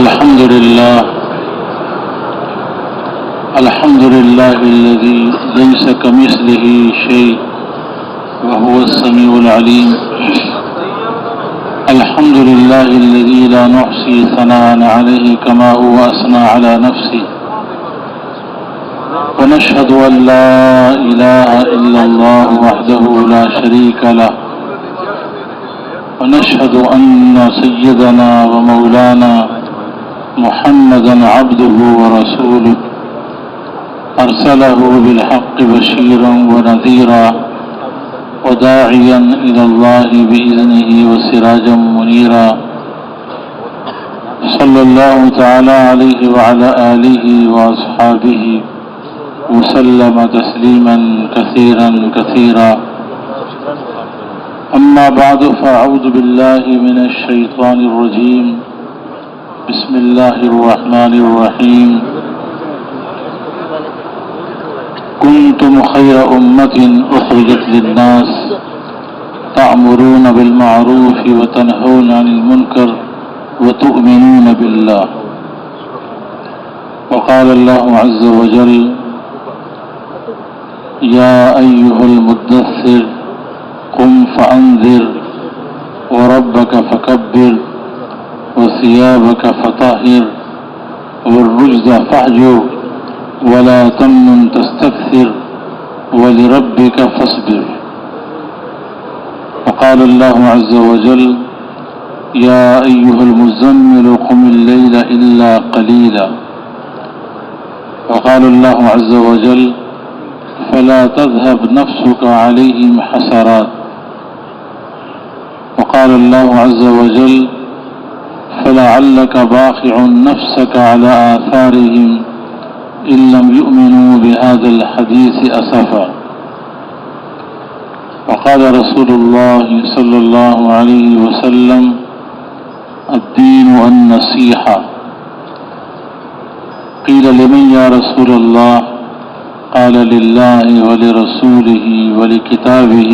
الحمد لله الذي ليس كمثله شيء وهو السميع العليم. الحمد لله الذي لا نحصي ثناء عليه كما هو أثنى على نفسه. ونشهد أن لا إله إلا الله وحده لا شريك له. ونشهد أن سيدنا ومولانا محمدا عبده ورسوله أرسله بالحق بشيرا ونذيرا وداعيا إلى الله بإذنه وسراجا منيرا. صلى الله تعالى عليه وعلى آله وأصحابه وسلم تسليما كثيرا كثيرا. أما بعد فأعوذ بالله من الشيطان الرجيم. بسم الله الرحمن الرحيم. كنتم خير أمة أخرجت للناس تأمرون بالمعروف وتنهون عن المنكر وتؤمنون بالله. وقال الله عز وجل: يا أيها المدثر قم فأنذر وربك فكبر وثيابك فطهر والرجز فاهجر ولا تمنن تستكثر ولربك فاصبر. وقال الله عز وجل: يا أيها المزمل قم الليل إلا قليلا. وقال الله عز وجل: فلا تذهب نفسك عليهم حسرات. وقال الله عز وجل: فلعلك باخع نفسك على آثارهم إن لم يؤمنوا بهذا الحديث أسفا. وقال رسول الله صلى الله عليه وسلم: الدين النصيحة. قيل: لمن يا رسول الله؟ قال: لله ولرسوله ولكتابه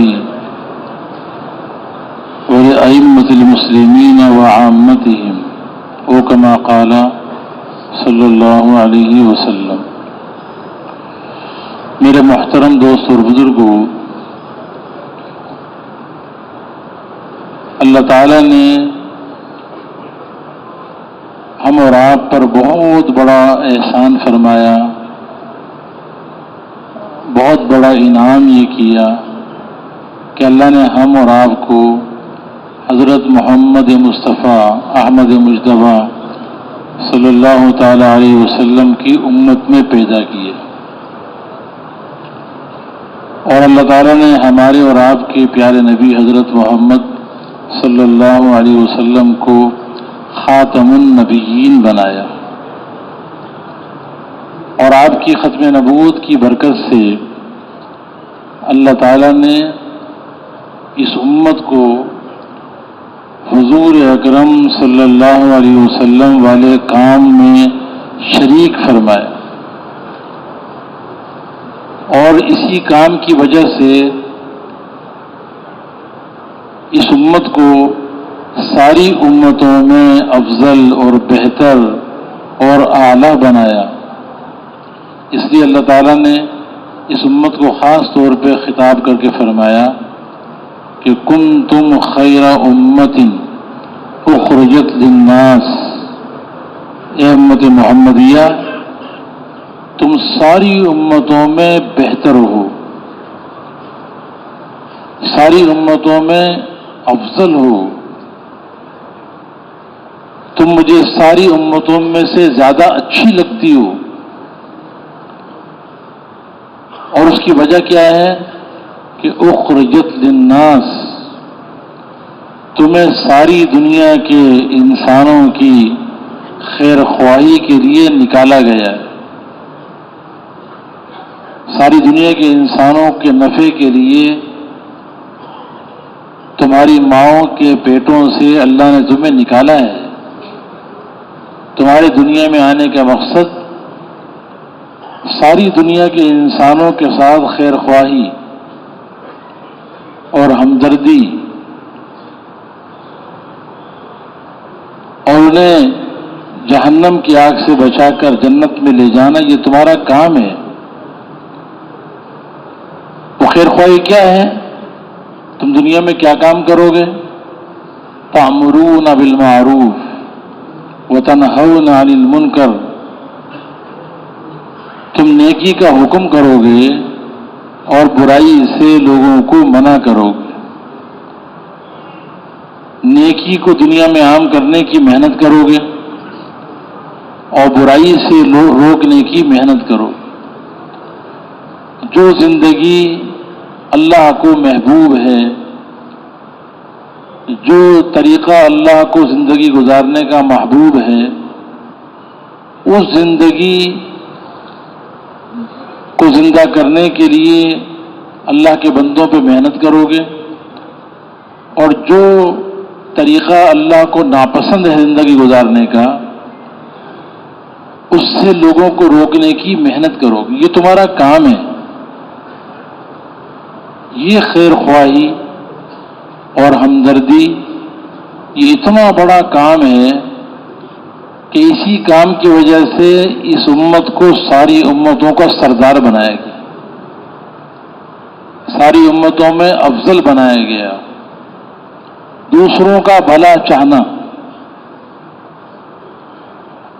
ولأئمة المسلمين وعامتهم، وكما قال صلی اللہ علیہ وسلم. میرے محترم دوست اور بزرگوں، اللہ تعالیٰ نے ہم اور آپ پر بہت بڑا احسان فرمایا، بہت بڑا انعام یہ کیا کہ اللہ نے ہم اور آپ کو حضرت محمد مصطفیٰ احمد مجتبیٰ صلی اللہ تعالی علیہ وسلم کی امت میں پیدا کیے، اور اللہ تعالیٰ نے ہمارے اور آپ کے پیارے نبی حضرت محمد صلی اللہ علیہ وسلم کو خاتم النبیین بنایا، اور آپ کی ختم نبوت کی برکت سے اللہ تعالیٰ نے اس امت کو حضور اکرم صلی اللہ علیہ وسلم والے کام میں شریک فرمایا، اور اسی کام کی وجہ سے اس امت کو ساری امتوں میں افضل اور بہتر اور اعلیٰ بنایا. اس لیے اللہ تعالیٰ نے اس امت کو خاص طور پہ خطاب کر کے فرمایا کہ کنتم خیر امت اخرجت للناس. اے امت محمدیہ، تم ساری امتوں میں بہتر ہو، ساری امتوں میں افضل ہو. تم مجھے ساری امتوں میں سے زیادہ اچھی لگتی ہو، اور اس کی وجہ کیا ہے کہ اخرجت للناس، تمہیں ساری دنیا کے انسانوں کی خیر خواہی کے لیے نکالا گیا ہے، ساری دنیا کے انسانوں کے نفع کے لیے. تمہاری ماؤں کے پیٹوں سے اللہ نے تمہیں نکالا ہے. تمہارے دنیا میں آنے کا مقصد ساری دنیا کے انسانوں کے ساتھ خیر خواہی اور ہمدردی اور انہیں جہنم کی آگ سے بچا کر جنت میں لے جانا، یہ تمہارا کام ہے۔ وہ خیر خواہی کیا ہے؟ تم دنیا میں کیا کام کرو گے؟ تأمرون بالمعروف وتنہون عن المنکر، تم نیکی کا حکم کرو گے اور برائی سے لوگوں کو منع کرو گے۔ نیکی کو دنیا میں عام کرنے کی محنت کرو گے اور برائی سے روکنے کی محنت کرو گے۔ جو زندگی اللہ کو محبوب ہے، جو طریقہ اللہ کو زندگی گزارنے کا محبوب ہے، اس زندگی کو زندہ کرنے کے لیے اللہ کے بندوں پہ محنت کرو گے، اور جو طریقہ اللہ کو ناپسند ہے زندگی گزارنے کا، اس سے لوگوں کو روکنے کی محنت کرو گے۔ یہ تمہارا کام ہے۔ یہ خیر خواہی اور ہمدردی یہ اتنا بڑا کام ہے کہ اسی کام کی وجہ سے اس امت کو ساری امتوں کا سردار بنایا گیا، ساری امتوں میں افضل بنایا گیا۔ دوسروں کا بھلا چاہنا،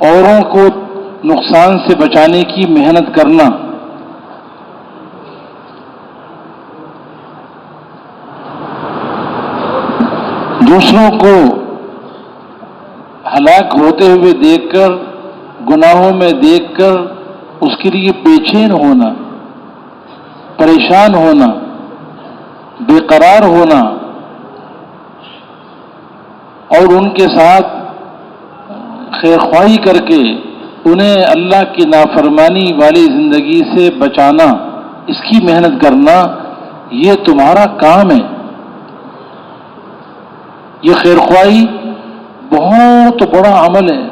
اوروں کو نقصان سے بچانے کی محنت کرنا، دوسروں کو ہلاک ہوتے ہوئے دیکھ کر، گناہوں میں دیکھ کر اس کے لیے بے چین ہونا، پریشان ہونا، بے قرار ہونا، اور ان کے ساتھ خیر خواہی کر کے انہیں اللہ کی نافرمانی والی زندگی سے بچانا، اس کی محنت کرنا، یہ تمہارا کام ہے۔ یہ خیر خواہی بہت بڑا عمل ہے۔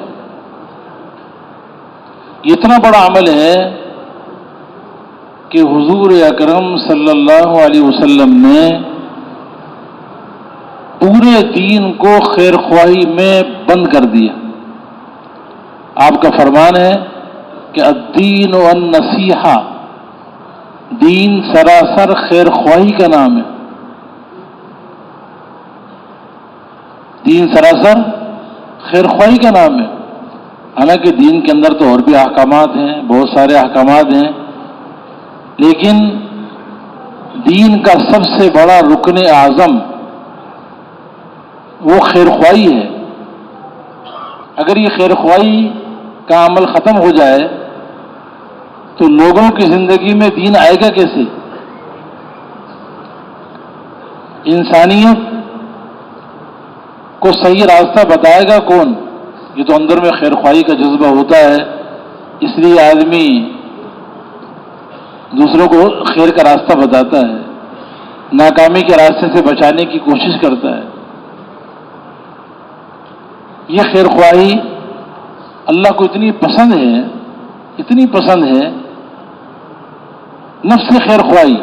اتنا بڑا عمل ہے کہ حضور اکرم صلی اللہ علیہ وسلم نے پورے دین کو خیر خواہی میں بند کر دیا۔ آپ کا فرمان ہے کہ الدین والنصیحہ، دین سراسر خیر خواہی کا نام ہے۔ دین سراسر خیر خواہی کا نام ہے۔ حالانکہ دین کے اندر تو اور بھی احکامات ہیں، بہت سارے احکامات ہیں، لیکن دین کا سب سے بڑا رکن اعظم وہ خیر خواہی ہے۔ اگر یہ خیر خواہی کا عمل ختم ہو جائے تو لوگوں کی زندگی میں دین آئے گا کیسے؟ انسانیت کو صحیح راستہ بتائے گا کون؟ یہ تو اندر میں خیر خواہی کا جذبہ ہوتا ہے، اس لیے آدمی دوسروں کو خیر کا راستہ بتاتا ہے، ناکامی کے راستے سے بچانے کی کوشش کرتا ہے۔ یہ خیر خواہی اللہ کو اتنی پسند ہے، اتنی پسند ہے، نفس خیر خواہی،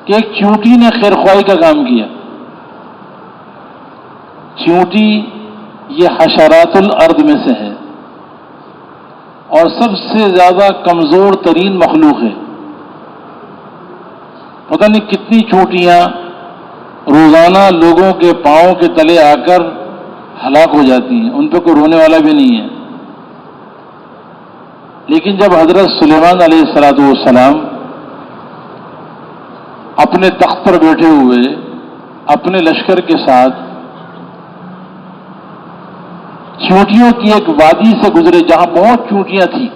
کہ ایک چیونٹی نے خیر خواہی کا کام کیا۔ چیونٹی یہ حشرات الارض میں سے ہے اور سب سے زیادہ کمزور ترین مخلوق ہے۔ پتہ نہیں کتنی چیونٹیاں روزانہ لوگوں کے پاؤں کے تلے آ کر ہلاک ہو جاتی ہیں، ان پہ کوئی رونے والا بھی نہیں ہے۔ لیکن جب حضرت سلیمان علیہ السلام اپنے تخت پر بیٹھے ہوئے اپنے لشکر کے ساتھ چیونٹیوں کی ایک وادی سے گزرے جہاں بہت چیونٹیاں تھیں،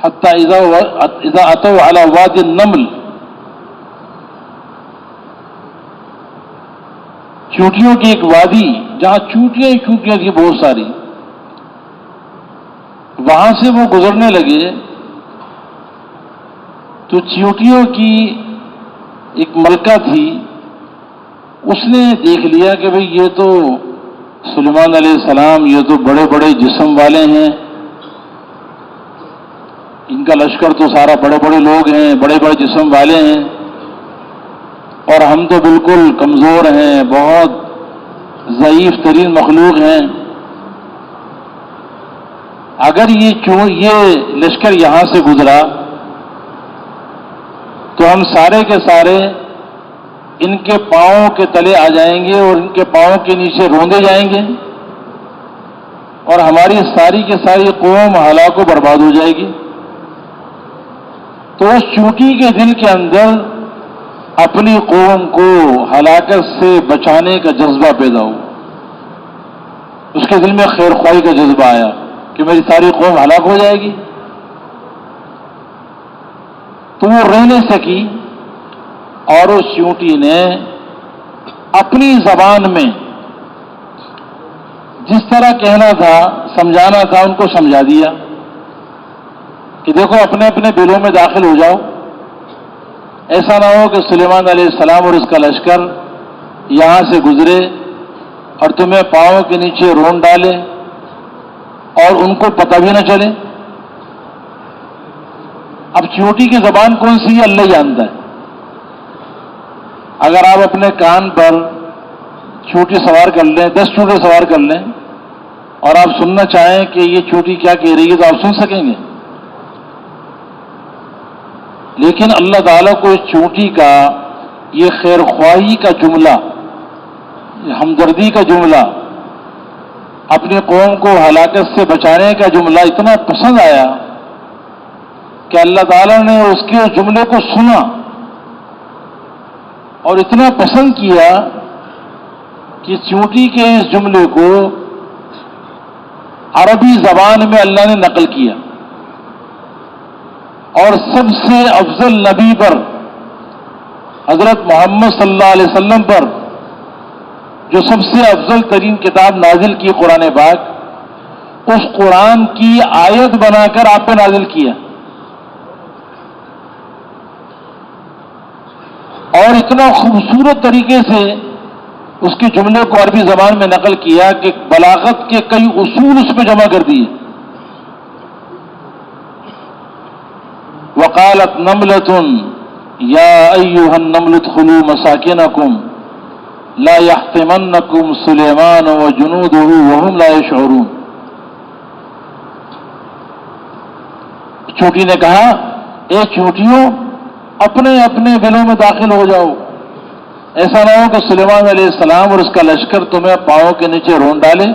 حتی اذا اتوا علی وادی النمل، چیونٹیوں کی ایک وادی جہاں چیونٹیاں ہی چیونٹیاں تھیں بہت ساری، وہاں سے وہ گزرنے لگے تو چیونٹیوں کی ایک ملکہ تھی، اس نے دیکھ لیا کہ بھئی یہ تو سلیمان علیہ السلام، یہ تو بڑے بڑے جسم والے ہیں، ان کا لشکر تو سارا بڑے بڑے لوگ ہیں، بڑے بڑے جسم والے ہیں، اور ہم تو بالکل کمزور ہیں، بہت ضعیف ترین مخلوق ہیں. اگر یہ لشکر یہاں سے گزرا تو ہم سارے کے سارے ان کے پاؤں کے تلے آ جائیں گے اور ان کے پاؤں کے نیچے روندے جائیں گے اور ہماری ساری کی ساری قوم ہلاک و برباد ہو جائے گی. تو اس چونٹی کے دل کے اندر اپنی قوم کو ہلاکت سے بچانے کا جذبہ پیدا ہوا. اس کے دل میں خیر خواہی کا جذبہ آیا کہ میری ساری قوم ہلاک ہو جائے گی. تو وہ رہ نہیں سکی اور اس چونٹی نے اپنی زبان میں جس طرح کہنا تھا سمجھانا تھا ان کو سمجھا دیا کہ دیکھو اپنے اپنے دلوں میں داخل ہو جاؤ. ایسا نہ ہو کہ سلیمان علیہ السلام اور اس کا لشکر یہاں سے گزرے اور تمہیں پاؤں کے نیچے رون ڈالے اور ان کو پتہ بھی نہ چلے. اب چونٹی کی زبان کون سی ہے اللہ جانتا ہے. اگر آپ اپنے کان پر چونٹی سوار کر لیں 10 چونٹے سوار کر لیں اور آپ سننا چاہیں کہ یہ چونٹی کیا کہہ رہی ہے تو آپ سن سکیں گے. لیکن اللہ تعالیٰ کو اس چونٹی کا یہ خیر خواہی کا جملہ، ہمدردی کا جملہ، اپنی قوم کو ہلاکت سے بچانے کا جملہ اتنا پسند آیا کہ اللہ تعالیٰ نے اس کے جملے کو سنا اور اتنا پسند کیا کہ چونٹی کے اس جملے کو عربی زبان میں اللہ نے نقل کیا اور سب سے افضل نبی پر حضرت محمد صلی اللہ علیہ وسلم پر جو سب سے افضل ترین کتاب نازل کی قرآن پاک، اس قرآن کی آیت بنا کر آپ پہ نازل کیا اور اتنا خوبصورت طریقے سے اس کے جملے کو عربی زبان میں نقل کیا کہ بلاغت کے کئی اصول اس میں جمع کر دیے. وقالت نملۃ یا ایھا النمل ادخلوا مساکنکم لا یحطمنکم سلیمان وجنودہ وهم لا یشعرون. چونٹی نے کہا اے چونٹیوں اپنے اپنے دلوں میں داخل ہو جاؤ، ایسا نہ ہو کہ سلیمان علیہ السلام اور اس کا لشکر تمہیں پاؤں کے نیچے رون ڈالے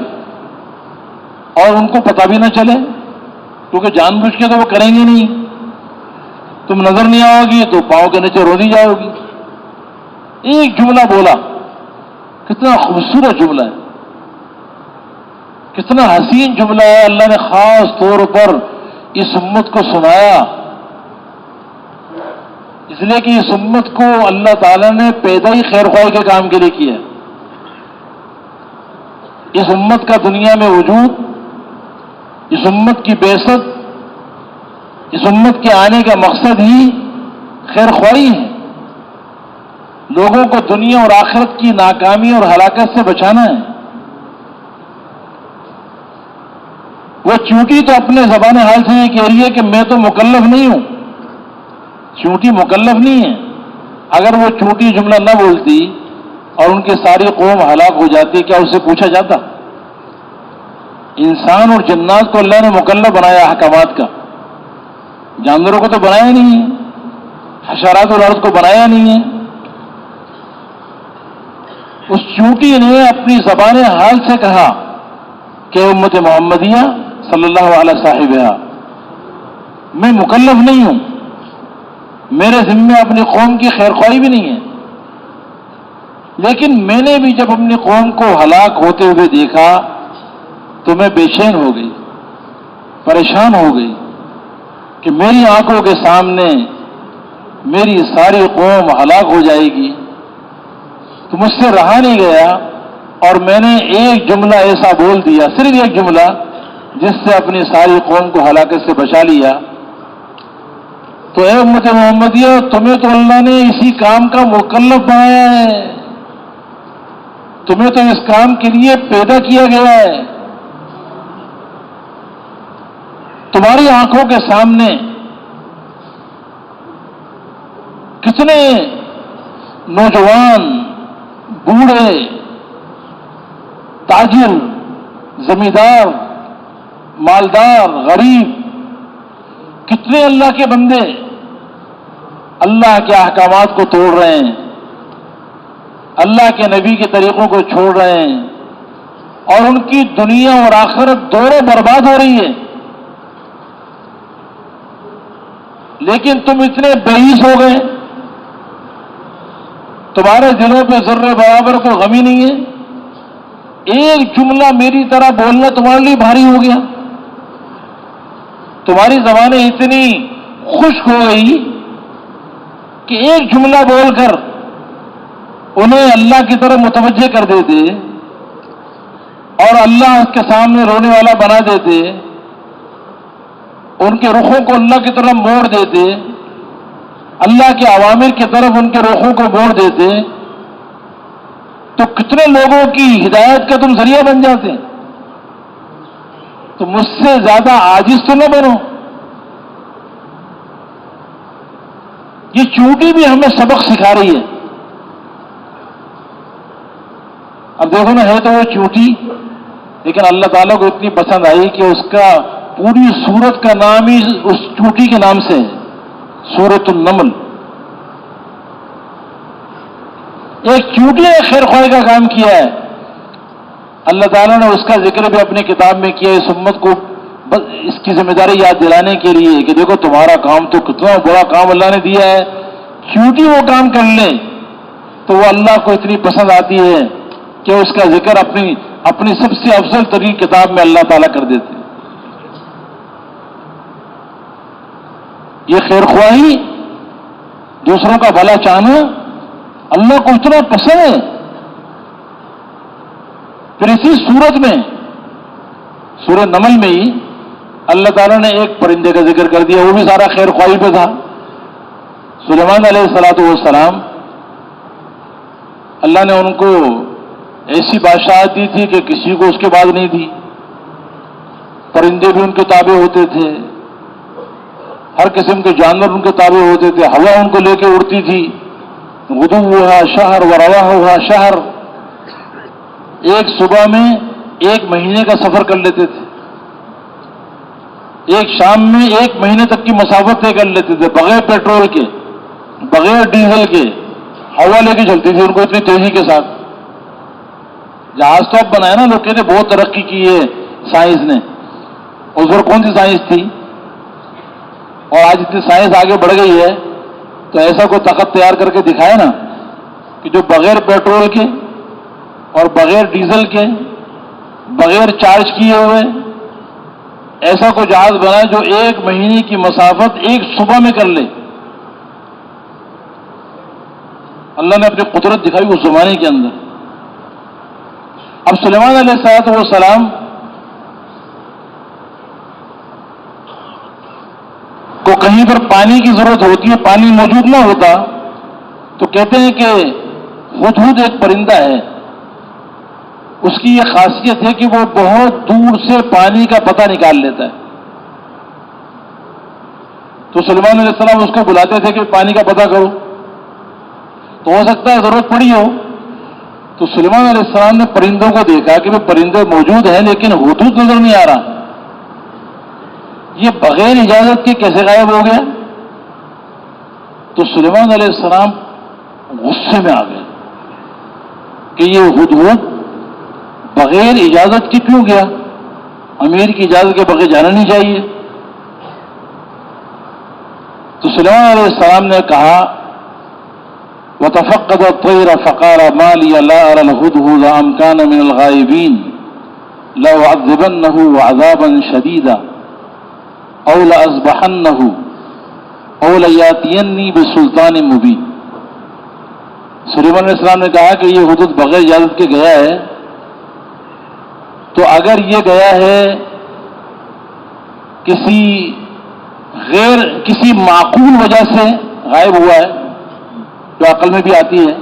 اور ان کو پتہ بھی نہ چلے، کیونکہ جان بوجھ کے تو وہ کریں گے نہیں. تم نظر نہیں آؤ گی تو پاؤں کے نیچے رو دی جاؤ گی. ایک جملہ بولا، کتنا خوبصورت جملہ ہے، کتنا حسین جملہ ہے. اللہ نے خاص طور پر اس امت کو سنایا اس لیے کہ اس امت کو اللہ تعالیٰ نے پیدا ہی خیر خواہی کے کام کے لیے کیا ہے. اس امت کا دنیا میں وجود، اس امت کی بعثت، اس امت کے آنے کا مقصد ہی خیر خواہی ہے. لوگوں کو دنیا اور آخرت کی ناکامی اور ہلاکت سے بچانا ہے. وہ چونٹی تو اپنے زبان حال سے یہ کہہ رہی ہے کہ میں تو مکلف نہیں ہوں. چونٹی مکلف نہیں ہے. اگر وہ چونٹی جملہ نہ بولتی اور ان کی ساری قوم ہلاک ہو جاتی کیا اسے پوچھا جاتا؟ انسان اور جنات کو اللہ نے مکلف بنایا احکامات کا، جانوروں کو تو بنایا نہیں ہے، حشرات الارض کو بنایا نہیں ہے. اس چونٹی نے اپنی زبان حال سے کہا کہ امت محمدیہ صلی اللہ علیہ صاحبہ میں مکلف نہیں ہوں، میرے ذمہ اپنی قوم کی خیر خواہی بھی نہیں ہے. لیکن میں نے بھی جب اپنی قوم کو ہلاک ہوتے ہوئے دیکھا تو میں بے چین ہو گئی، پریشان ہو گئی کہ میری آنکھوں کے سامنے میری ساری قوم ہلاک ہو جائے گی. تو مجھ سے رہا نہیں گیا اور میں نے ایک جملہ ایسا بول دیا، صرف ایک جملہ، جس سے اپنی ساری قوم کو ہلاکت سے بچا لیا. تو اے امت محمدیہ، تمہیں تو اللہ نے اسی کام کا مکلف بنایا ہے، تمہیں تو اس کام کے لیے پیدا کیا گیا ہے. تمہاری آنکھوں کے سامنے کتنے نوجوان، بوڑھے، تاجر، زمیندار، مالدار، غریب، کتنے اللہ کے بندے اللہ کے احکامات کو توڑ رہے ہیں، اللہ کے نبی کے طریقوں کو چھوڑ رہے ہیں، اور ان کی دنیا اور آخرت دونوں برباد ہو رہی ہے۔ لیکن تم اتنے بئیس ہو گئے، تمہارے دلوں پہ ذرے برابر کوئی غم ہی نہیں ہے۔ ایک جملہ میری طرح بولنا تمہارے لیے بھاری ہو گیا، تمہاری زبانیں اتنی خشک ہو گئی کہ ایک جملہ بول کر انہیں اللہ کی طرف متوجہ کر دیتے اور اللہ کے سامنے رونے والا بنا دیتے، ان کے رخوں کو اللہ کی طرف موڑ دیتے، اللہ کے اوامر کی طرف ان کے رخوں کو موڑ دیتے، تو کتنے لوگوں کی ہدایت کا تم ذریعہ بن جاتے۔ تو مجھ سے زیادہ عاجز تو نہ بنو۔ یہ چونٹی بھی ہمیں سبق سکھا رہی ہے۔ اب دیکھو نا، ہے تو وہ چونٹی، لیکن اللہ تعالیٰ کو اتنی پسند آئی کہ اس کا پوری سورت کا نام ہی اس چونٹی کے نام سے ہے، سورۃ النمل۔ ایک چونٹی نے خیر خواہی کا کام کیا ہے، اللہ تعالیٰ نے اس کا ذکر بھی اپنی کتاب میں کیا، اس امت کو بس اس کی ذمہ داری یاد دلانے کے لیے کہ دیکھو تمہارا کام تو کتنا بڑا کام اللہ نے دیا ہے، چونٹی وہ کام کر لیں تو وہ اللہ کو اتنی پسند آتی ہے کہ اس کا ذکر اپنی سب سے افضل ترین کتاب میں اللہ تعالیٰ کر دیتے۔ یہ خیر خواہی، دوسروں کا بھلا چاہنا اللہ کو اتنا پسند ہے۔ پھر اسی سورت میں، سورۃ نمل میں ہی اللہ تعالیٰ نے ایک پرندے کا ذکر کر دیا، وہ بھی سارا خیر خواہی پہ تھا۔ سلیمان علیہ الصلوۃ والسلام، اللہ نے ان کو ایسی بادشاہت دی تھی کہ کسی کو اس کے بعد نہیں دی، پرندے بھی ان کے تابع ہوتے تھے، ہر قسم کے جانور ان کے تابع ہوتے تھے، ہوا ان کو لے کے اڑتی تھی، غدوھا شہر ورواھا شہر، ایک صبح میں 1 مہینے کا سفر کر لیتے تھے، ایک شام میں 1 مہینے تک کی مسافت طے کر لیتے تھے، بغیر پیٹرول کے، بغیر ڈیزل کے، ہوا لے کے چلتی تھی ان کو اتنی تیزی کے ساتھ۔ جہاز تو اب بنایا نا، لوگ کہتے بہت ترقی کی ہے سائنس نے، اس پر کون سی سائنس تھی؟ اور آج اتنی سائنس آگے بڑھ گئی ہے تو ایسا کوئی طاقت تیار کر کے دکھائے نا کہ جو بغیر پیٹرول کے اور بغیر ڈیزل کے، بغیر چارج کیے ہوئے ایسا کوئی جہاز بنائے جو 1 مہینے کی مسافت ایک صبح میں کر لے۔ اللہ نے اپنی قدرت دکھائی اس زمانے کے اندر۔ اب سلیمان علیہ السلام کو کہیں پر پانی کی ضرورت ہوتی ہے، پانی موجود نہ ہوتا تو کہتے ہیں کہ ہدہد ایک پرندہ ہے، اس کی یہ خاصیت ہے کہ وہ بہت دور سے پانی کا پتہ نکال لیتا ہے۔ تو سلیمان علیہ السلام اس کو بلاتے تھے کہ پانی کا پتہ کرو، تو ہو سکتا ہے ضرورت پڑی ہو۔ تو سلیمان علیہ السلام نے پرندوں کو دیکھا کہ وہ پرندے موجود ہیں لیکن ہدہد نظر نہیں آ رہا، یہ بغیر اجازت کے کیسے غائب ہو گیا؟ تو سلیمان علیہ السلام غصے میں آ گئے کہ یہ ہدہد بغیر اجازت کی کیوں گیا؟ امیر کی اجازت کے بغیر جانا نہیں چاہیے۔ تو سلیمان علیہ السلام نے کہا وَتَفَقَّدَ الطَّيْرَ فَقَالَ مَا لِيَ لَا أَرَى الْهُدْهُدَ أَمْ كَانَ مِنَ الْغَائِبِينَ لَأُعَذِّبَنَّهُ عَذَابًا شَدِيدًا أَوْ لَأَذْبَحَنَّهُ أَوْ لَيَأْتِيَنِّي بِسُلْطَانٍ مُبِينٍ۔ سلیمان علیہ السلام نے کہا کہ یہ ہدہد بغیر اجازت کے گیا ہے، تو اگر یہ گیا ہے کسی معقول وجہ سے غائب ہوا ہے جو عقل میں بھی آتی ہے،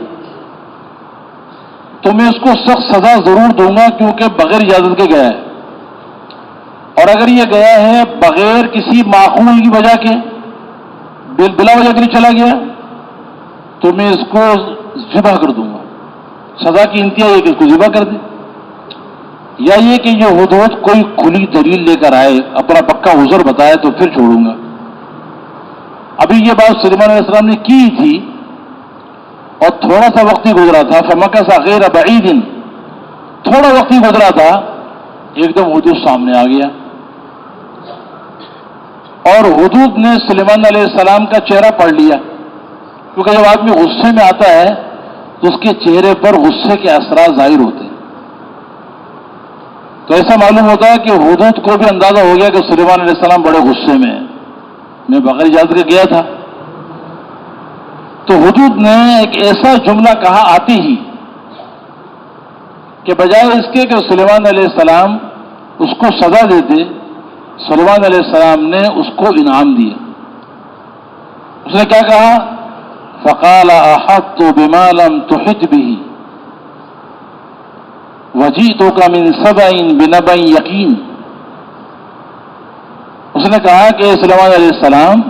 تو میں اس کو سخت سزا ضرور دوں گا کیونکہ بغیر اجازت کے گیا ہے، اور اگر یہ گیا ہے بغیر کسی معقول کی وجہ کے، بلا وجہ کے نہیں چلا گیا، تو میں اس کو ذبح کر دوں گا۔ سزا کی انتہا یہ کہ اس کو ذبح کر دیں۔ یا یہ کہ یہ حدود کوئی کھلی دلیل لے کر آئے، اپنا پکا عذر بتائے تو پھر چھوڑوں گا۔ ابھی یہ بات سلیمان علیہ السلام نے کی تھی اور تھوڑا سا وقت ہی گزرا تھا، فمکث غیر بعید، تھوڑا وقت ہی گزرا تھا، ایک دم حدود سامنے آ گیا، اور حدود نے سلیمان علیہ السلام کا چہرہ پڑھ لیا، کیونکہ جب آدمی غصے میں آتا ہے تو اس کے چہرے پر غصے کے اثرات ظاہر ہوتے ہیں۔ تو ایسا معلوم ہوتا ہے کہ حدود کو بھی اندازہ ہو گیا کہ سلیمان علیہ السلام بڑے غصے میں ہیں، میں بغیر اجازت کے گیا تھا۔ تو حدود نے ایک ایسا جملہ کہا آتے ہی کہ بجائے اس کے کہ سلیمان علیہ السلام اس کو سزا دیتے، سلیمان علیہ السلام نے اس کو انعام دیا۔ اس نے کیا کہا؟ فقال احطت بما لم تحط به وجئتك من سبأ بنبأ یقین۔ اس نے کہا کہ سلیمان علیہ السلام،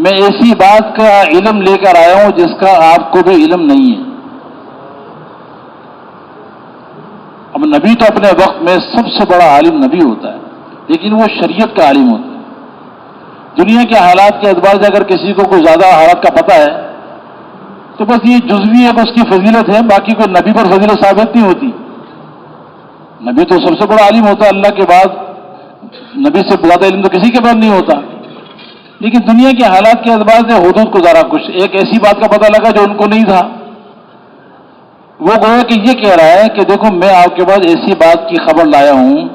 میں ایسی بات کا علم لے کر آیا ہوں جس کا آپ کو بھی علم نہیں ہے۔ اب نبی تو اپنے وقت میں سب سے بڑا عالم نبی ہوتا ہے، لیکن وہ شریعت کا عالم ہوتا ہے۔ دنیا کے حالات کے اعتبار سے اگر کسی کو کوئی زیادہ حالات کا پتہ ہے تو بس یہ جزوی ایک اس کی فضیلت ہے، باقی کوئی نبی پر فضیلت ثابت نہیں ہوتی۔ نبی تو سب سے بڑا عالم ہوتا ہے، اللہ کے بعد نبی سے زیادہ علم تو کسی کے بعد نہیں ہوتا۔ لیکن دنیا کے حالات کے اعتبار سے حدود کو ذرا کچھ ایک ایسی بات کا پتہ لگا جو ان کو نہیں تھا۔ وہ گویا کہ یہ کہہ رہا ہے کہ دیکھو میں آپ کے پاس ایسی بات کی خبر لایا ہوں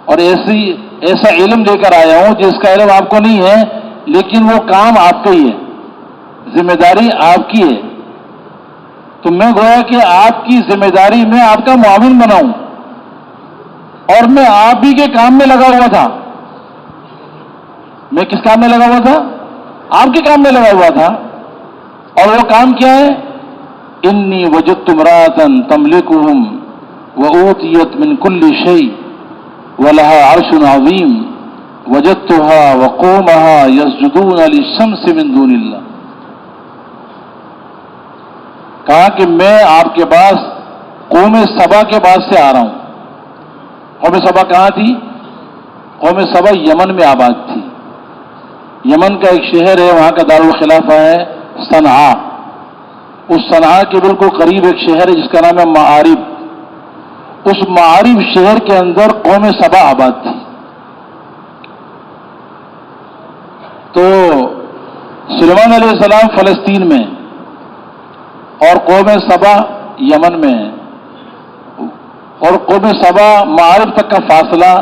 اور ایسا علم لے کر آیا ہوں جس کا علم آپ کو نہیں ہے، لیکن وہ کام آپ کا ہی ہے، ذمہ داری آپ کی ہے۔ تو میں گویا کہ آپ کی ذمہ داری میں آپ کا معاون بناؤں، اور میں آپ ہی کے کام میں لگا ہوا تھا۔ میں کس کام میں لگا ہوا تھا؟ آپ کے کام میں لگا ہوا تھا۔ اور وہ کام کیا ہے؟ انی وجدت امرأۃ تملکہم وأوتیت من کل شیء ولها عرش عظیم وجدتها وقومها یسجدون للشمس من دون اللہ۔ کہا کہ میں آپ کے پاس قوم سبا کے پاس سے آ رہا ہوں۔ قوم سبا کہاں تھی؟ قوم سبا یمن میں آباد تھی۔ یمن کا ایک شہر ہے، وہاں کا دارالخلافہ ہے صنعاء۔ اس صنعاء کے بالکل قریب ایک شہر ہے جس کا نام ہے معارب۔ اس معارب شہر کے اندر قوم سبا آباد تھی۔ تو سلیمان علیہ السلام فلسطین میں اور قوم سبا یمن میں ہے، اور قوم سبا معارب تک کا فاصلہ،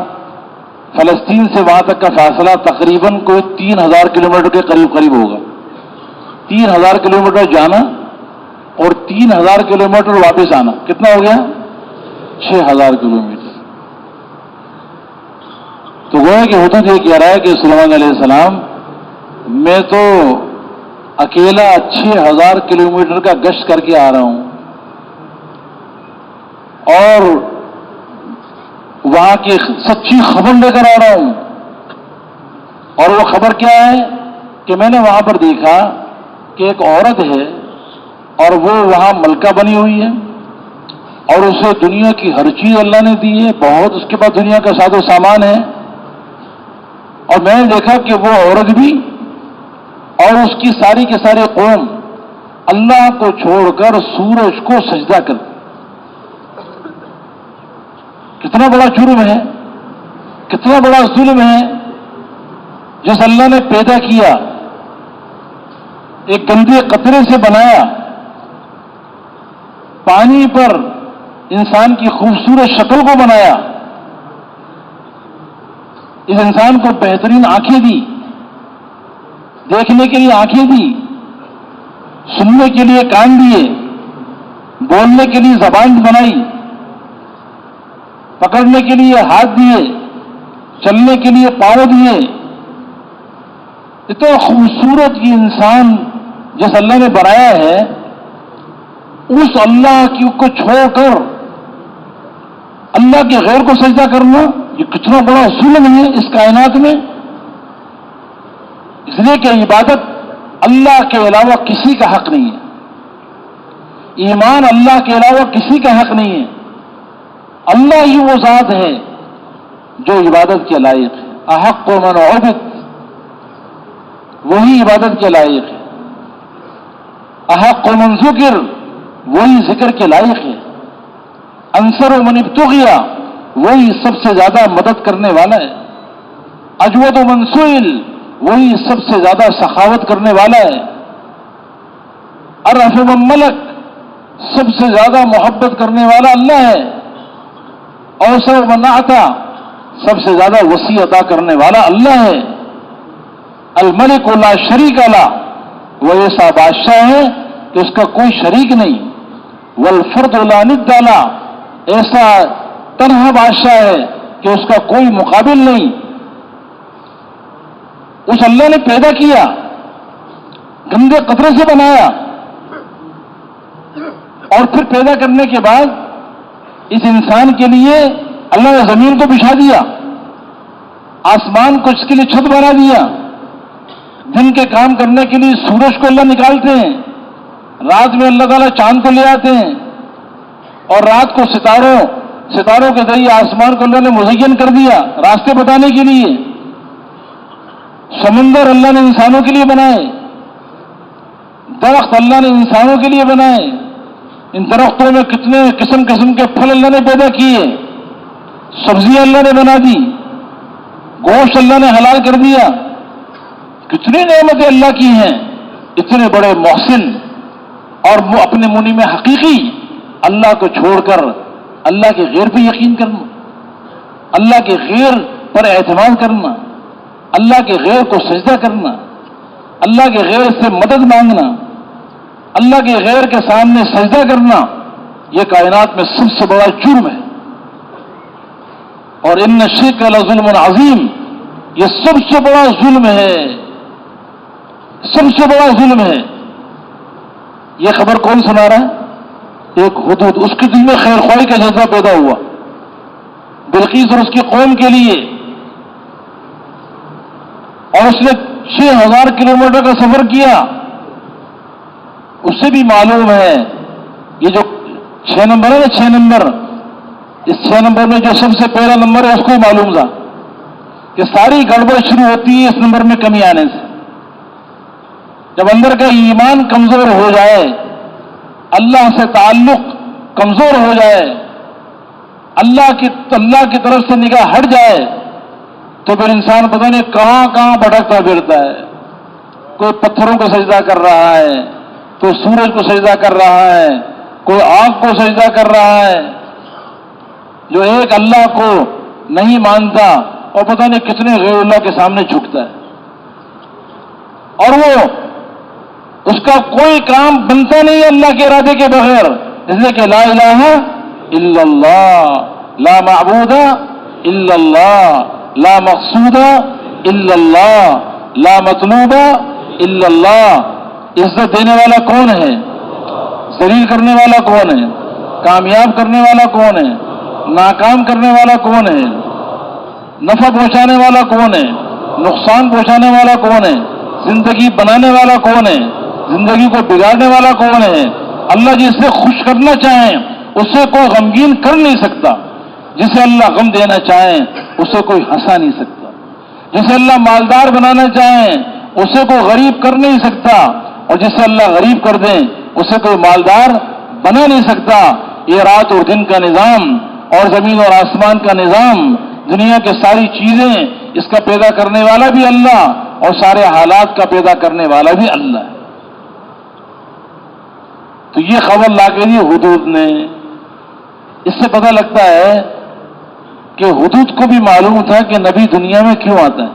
فلسطین سے وہاں تک کا فاصلہ تقریباً کوئی 3000 کلومیٹر کے قریب قریب ہوگا۔ 3000 کلومیٹر جانا اور 3000 کلومیٹر واپس آنا، کتنا ہو گیا؟ 6000 کلومیٹر۔ تو گویا کہ حدود یہ کہہ رہا ہے کہ سلیمان علیہ السلام، میں تو اکیلا 6000 کلومیٹر کا گشت کر کے آ رہا ہوں، اور وہاں کی سچی خبر لے کر آ رہا ہوں۔ اور وہ خبر کیا ہے کہ میں نے وہاں پر دیکھا کہ ایک عورت ہے اور وہ وہاں ملکہ بنی ہوئی ہے، اور اسے دنیا کی ہر چیز اللہ نے دی ہے، بہت اس کے پاس دنیا کا ساز و سامان ہے۔ اور میں نے دیکھا کہ وہ عورت بھی اور اس کی ساری کے ساری قوم اللہ کو چھوڑ کر سورج کو سجدہ کرتی۔ کتنا بڑا جرم ہے، کتنا بڑا ظلم ہے۔ جس اللہ نے پیدا کیا، ایک گندے قطرے سے بنایا، پانی پر انسان کی خوبصورت شکل کو بنایا، اس انسان کو بہترین آنکھیں دی، دیکھنے کے لیے آنکھیں دی، سننے کے لیے کان دیے، بولنے کے لیے زبان بنائی، پکڑنے کے لیے ہاتھ دیے، چلنے کے لیے پاؤں دیے۔ اتنا خوبصورت یہ انسان جس اللہ نے بنایا ہے، اس اللہ کو چھوڑ کر اللہ کے غیر کو سجدہ کرنا، یہ کتنا بڑا ظلم ہے اس کائنات میں۔ اس لیے کہ عبادت اللہ کے علاوہ کسی کا حق نہیں ہے، ایمان اللہ کے علاوہ کسی کا حق نہیں ہے۔ اللہ ہی وہ ذات ہے جو عبادت کے لائق ہے. احق من عبد، وہی عبادت کے لائق ہے. احق من ذکر، وہی ذکر کے لائق ہے. انصر من ابتغیا، وہی سب سے زیادہ مدد کرنے والا ہے. اجود من سئل، وہی سب سے زیادہ سخاوت کرنے والا ہے. ارحم من ملک، سب سے زیادہ محبت کرنے والا اللہ ہے. اوسع من اعطا، سب سے زیادہ وسیع عطا کرنے والا اللہ ہے. الملک لا شریک له، وہ ایسا بادشاہ ہے کہ اس کا کوئی شریک نہیں. والفرد لا ند له، ایسا تنہا بادشاہ ہے کہ اس کا کوئی مقابل نہیں. اس اللہ نے پیدا کیا، گندے قطرے سے بنایا، اور پھر پیدا کرنے کے بعد اس انسان کے لیے اللہ نے زمین کو بچھا دیا، آسمان کو اس کے لیے چھت بنا دیا. دن کے کام کرنے کے لیے سورج کو اللہ نکالتے ہیں، رات میں اللہ تعالیٰ چاند کو لے آتے ہیں، اور رات کو ستاروں کے ذریعے آسمان کو اللہ نے مزین کر دیا راستے بتانے کے لیے. سمندر اللہ نے انسانوں کے لیے بنائے، درخت اللہ نے انسانوں کے لیے بنائے. ان درختوں میں کتنے قسم قسم کے پھل اللہ نے پیدا کیے، سبزیاں اللہ نے بنا دی، گوشت اللہ نے حلال کر دیا. کتنی نعمتیں اللہ کی ہیں. اتنے بڑے محسن اور اپنے منی میں حقیقی اللہ کو چھوڑ کر اللہ کے غیر پہ یقین کرنا، اللہ کے غیر پر اعتماد کرنا، اللہ کے غیر کو سجدہ کرنا، اللہ کے غیر سے مدد مانگنا، اللہ کے غیر کے سامنے سجدہ کرنا، یہ کائنات میں سب سے بڑا جرم ہے. اور ان الشرک لظلم عظیم، یہ سب سے بڑا ظلم ہے، سب سے بڑا ظلم ہے. یہ خبر کون سنا رہا ہے؟ ایک حدود، اس کے دل میں خیر خواہی کا جذبہ پیدا ہوا بلقیس اور اس کی قوم کے لیے، اور اس نے 6000 کلومیٹر کا سفر کیا. اس سے بھی معلوم ہے، یہ جو 6 نمبر ہے نا، 6 نمبر، اس 6 نمبر میں جو سب سے پہلا نمبر ہے اس کو معلوم تھا کہ ساری گڑبڑ شروع ہوتی ہے اس نمبر میں کمی آنے سے. جب اندر کا ایمان کمزور ہو جائے، اللہ سے تعلق کمزور ہو جائے، اللہ کی طرف سے نگاہ ہٹ جائے، تو پھر انسان پتہ نہیں کہاں کہاں بھٹکتا پھرتا ہے. کوئی پتھروں کو سجدہ کر رہا ہے، کوئی سورج کو سجدہ کر رہا ہے، کوئی آگ کو سجدہ کر رہا ہے. جو ایک اللہ کو نہیں مانتا اور پتہ نہیں کتنے غیر اللہ کے سامنے جھکتا ہے، اور وہ اس کا کوئی کام بنتا نہیں اللہ کے ارادے کے بغیر. اس لیے کہ لا الہ الا اللہ، لا معبود الا اللہ، لا مقصود الا اللہ، لا مطلوب الا اللہ. عزت دینے والا کون ہے؟ ذلیل کرنے والا کون ہے؟ کامیاب کرنے والا کون ہے؟ ناکام کرنے والا کون ہے؟ نفع پہنچانے والا کون ہے؟ نقصان پہنچانے والا کون ہے؟ زندگی بنانے والا کون ہے؟ زندگی کو بگاڑنے والا کون ہے؟ اللہ جسے خوش کرنا چاہیں اسے کوئی غمگین کر نہیں سکتا، جسے اللہ غم دینا چاہیں اسے کوئی ہنسا نہیں سکتا، جسے اللہ مالدار بنانا چاہیں اسے کوئی غریب کر نہیں سکتا، اور جسے اللہ غریب کر دیں اسے کوئی مالدار بنا نہیں سکتا. یہ رات اور دن کا نظام اور زمین اور آسمان کا نظام، دنیا کے ساری چیزیں، اس کا پیدا کرنے والا بھی اللہ اور سارے حالات کا پیدا کرنے والا بھی اللہ ہے. تو یہ خبر لا کے دی حدود نے. اس سے پتہ لگتا ہے کہ حدود کو بھی معلوم تھا کہ نبی دنیا میں کیوں آتا ہے.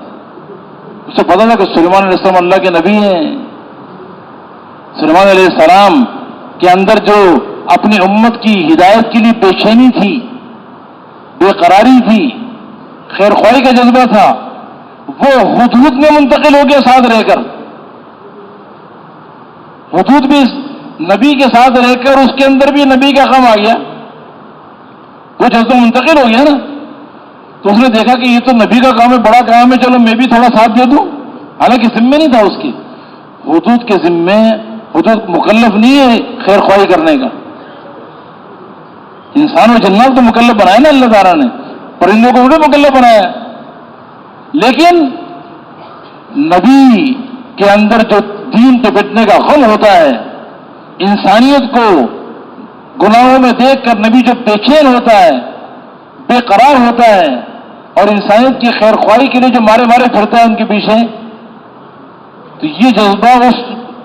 اس سے پتہ تھا کہ سلیمان علیہ السلام اللہ کے نبی ہیں. سلیمان علیہ السلام کے اندر جو اپنی امت کی ہدایت کے لیے بے چینی تھی، بے قراری تھی، خیر خواہی کا جذبہ تھا، وہ حدود میں منتقل ہو گیا ساتھ رہ کر. حدود بھی نبی کے ساتھ رہ کر اس کے اندر بھی نبی کا غم آ گیا، وہ جذبہ منتقل ہو گیا نا. تو اس نے دیکھا کہ یہ تو نبی کا کام ہے، بڑا کام ہے، چلو میں بھی تھوڑا ساتھ دے دوں. حالانکہ ذمہ نہیں تھا اس کی، حدود کے ذمے، حدود مکلف نہیں ہے خیر خواہی کرنے کا. انسان و جنات تو مکلف بنایا نا اللہ تعالیٰ نے، پرندوں کو بھی مکلف بنایا، لیکن نبی کے اندر جو دین کے بٹنے کا غم ہوتا ہے، انسانیت کو گناہوں میں دیکھ کر نبی جو بے چین ہوتا ہے، بے قرار ہوتا ہے، اور انسانیت کی خیر خواہی کے لیے جو مارے مارے پھرتا ہے ان کے پیچھے، تو یہ جذبہ اس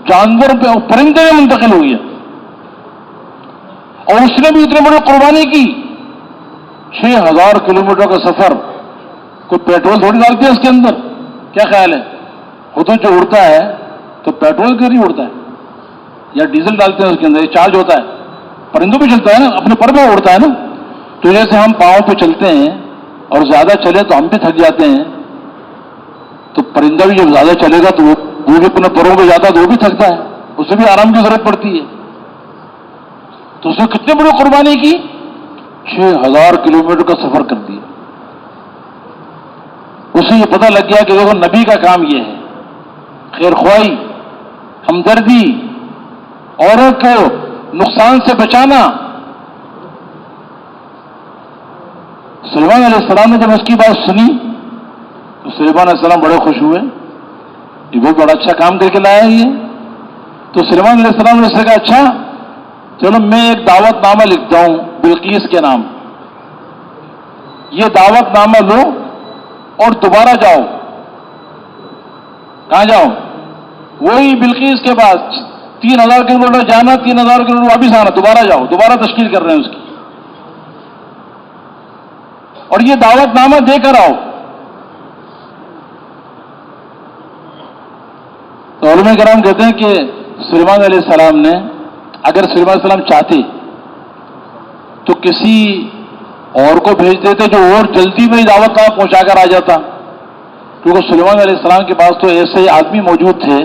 جانور پہ پرندے میں منتقل ہو گیا، اور اس نے بھی اتنی بڑی قربانی کی، 6000 کلومیٹر کا سفر، کوئی پیٹرول تھوڑی ڈالتے ہے اس کے اندر، کیا خیال ہے؟ خود جو اڑتا ہے تو پیٹرول کے نہیں اڑتا ہے یا ڈیزل ڈالتے ہیں اس کے اندر، یہ چارج ہوتا ہے، پرندوں پہ چلتا ہے نا، اپنے پر پہ اڑتا ہے نا، تو جیسے ہم پاؤں پہ چلتے ہیں اور زیادہ چلے تو ہم بھی تھک جاتے ہیں، تو پرندہ بھی جب زیادہ چلے گا تو وہ بھی اپنے پروں پہ جاتا ہے تو وہ بھی تھکتا ہے، اسے بھی آرام کی ضرورت پڑتی ہے، تو اس نے کتنی بڑی قربانی کی، 6000 کلومیٹر کا سفر کر دیا۔ اسے یہ پتہ لگ گیا کہ دیکھو نبی کا کام یہ ہے، خیر خواہی، ہمدردی، اوروں کو نقصان سے بچانا۔ سلیمان علیہ السلام نے جب اس کی بات سنی تو سلیمان علیہ السلام بڑے خوش ہوئے، یہ بہت بڑا اچھا کام کر کے لایا ہے یہ۔ تو سلیمان علیہ السلام نے اس سے کہا اچھا چلو میں ایک دعوت نامہ لکھتا ہوں بلقیس کے نام، یہ دعوت نامہ لو اور دوبارہ جاؤ، کہاں جاؤ؟ وہی بلقیس کے پاس، 3000 کلومیٹر جانا، 3000 کلومیٹر واپس آنا، دوبارہ جاؤ، دوبارہ تشکیل کر رہے ہیں اس کی، اور یہ دعوت نامہ دے کر آؤ۔ تو علماء کرام کہتے ہیں کہ سلیمان علیہ السلام نے، اگر سلیمان علیہ السلام چاہتے تو کسی اور کو بھیج دیتے جو اور جلدی میں دعوت نامہ پہنچا کر آ جاتا، کیونکہ سلیمان علیہ السلام کے پاس تو ایسے آدمی موجود تھے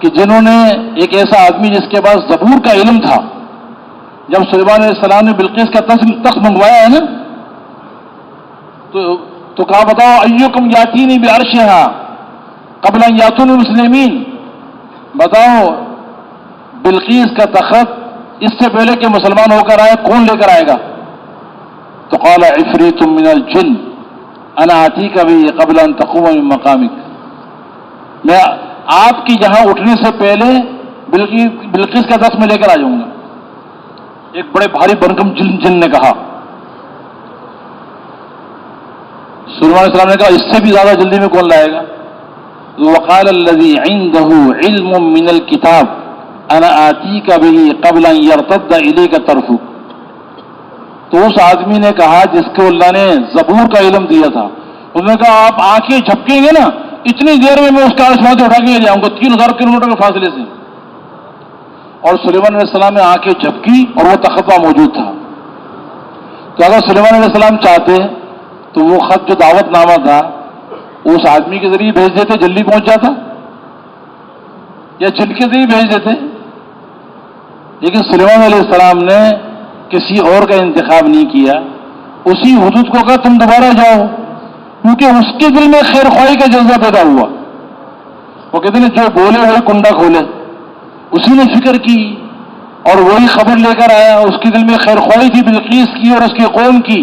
کہ جنہوں نے، ایک ایسا آدمی جس کے پاس زبور کا علم تھا، جب سلیمان علیہ السلام نے بلقیس کا تخت منگوایا ہے نا، تو کہا بتاؤ ایکم یاتینی بعرشہا قبل ان یاتونی مسلمین، بتاؤ بلقیس کا تخت اس سے پہلے کہ مسلمان ہو کر آئے کون لے کر آئے گا؟ تو قال عفریت من الجن انا آتیک بہ قبل ان تقوم من مقامک، میں آپ کی یہاں اٹھنے سے پہلے بلقیس کا تخت میں لے کر آ جاؤں گا۔ ایک بڑے بھاری بھرکم جن نے کہا۔ سلیمان علیہ السلام نے کہا اس سے بھی زیادہ جلدی میں کون لائے گا؟ وقال الذی عنده علم من الکتاب انا آتیک بہ قبل ان یرتد الیک طرفک، تو اس آدمی نے کہا جس کو اللہ نے زبور کا علم دیا تھا، انہوں نے کہا آپ آنکھیں جھپکیں گے نا اتنی دیر میں اس کا آسمان سے اٹھا کے لے جاؤں گا 3000 کلومیٹر کے فاصلے سے۔ اور سلیمان علیہ السلام نے آنکھیں جھپکی اور وہ تخت موجود تھا۔ تو اگر سلیمان علیہ السلام چاہتے تو وہ خط جو دعوت نامہ تھا اس آدمی کے ذریعے بھیج دیتے، جلدی پہنچ جاتا، یا جن کے ذریعے بھیج دیتے، لیکن سلیمان علیہ السلام نے کسی اور کا انتخاب نہیں کیا، اسی حدود کو کہا تم دوبارہ جاؤ، کیونکہ اس کے دل میں خیر خواہی کا جذبہ پیدا ہوا۔ وہ کہتے ہیں جو بولے ہوئے کنڈا کھولے، اسی نے فکر کی اور وہی خبر لے کر آیا، اس کے دل میں خیر خواہی تھی بلقیس کی اور اس کی قوم کی۔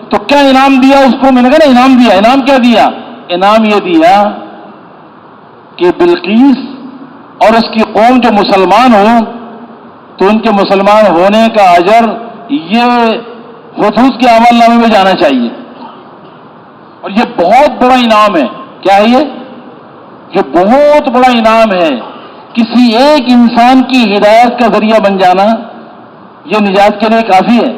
تو کیا انعام دیا اس کو؟ میں نے کہا نا انعام دیا۔ انعام کیا دیا؟ انعام یہ دیا کہ بلقیس اور اس کی قوم جو مسلمان ہوں تو ان کے مسلمان ہونے کا اجر یہ حدود کے عمل نامے میں جانا چاہیے، اور یہ بہت بڑا انعام ہے۔ کیا ہے یہ بہت بڑا انعام ہے۔ کسی ایک انسان کی ہدایت کا ذریعہ بن جانا یہ نجات کے لیے کافی ہے۔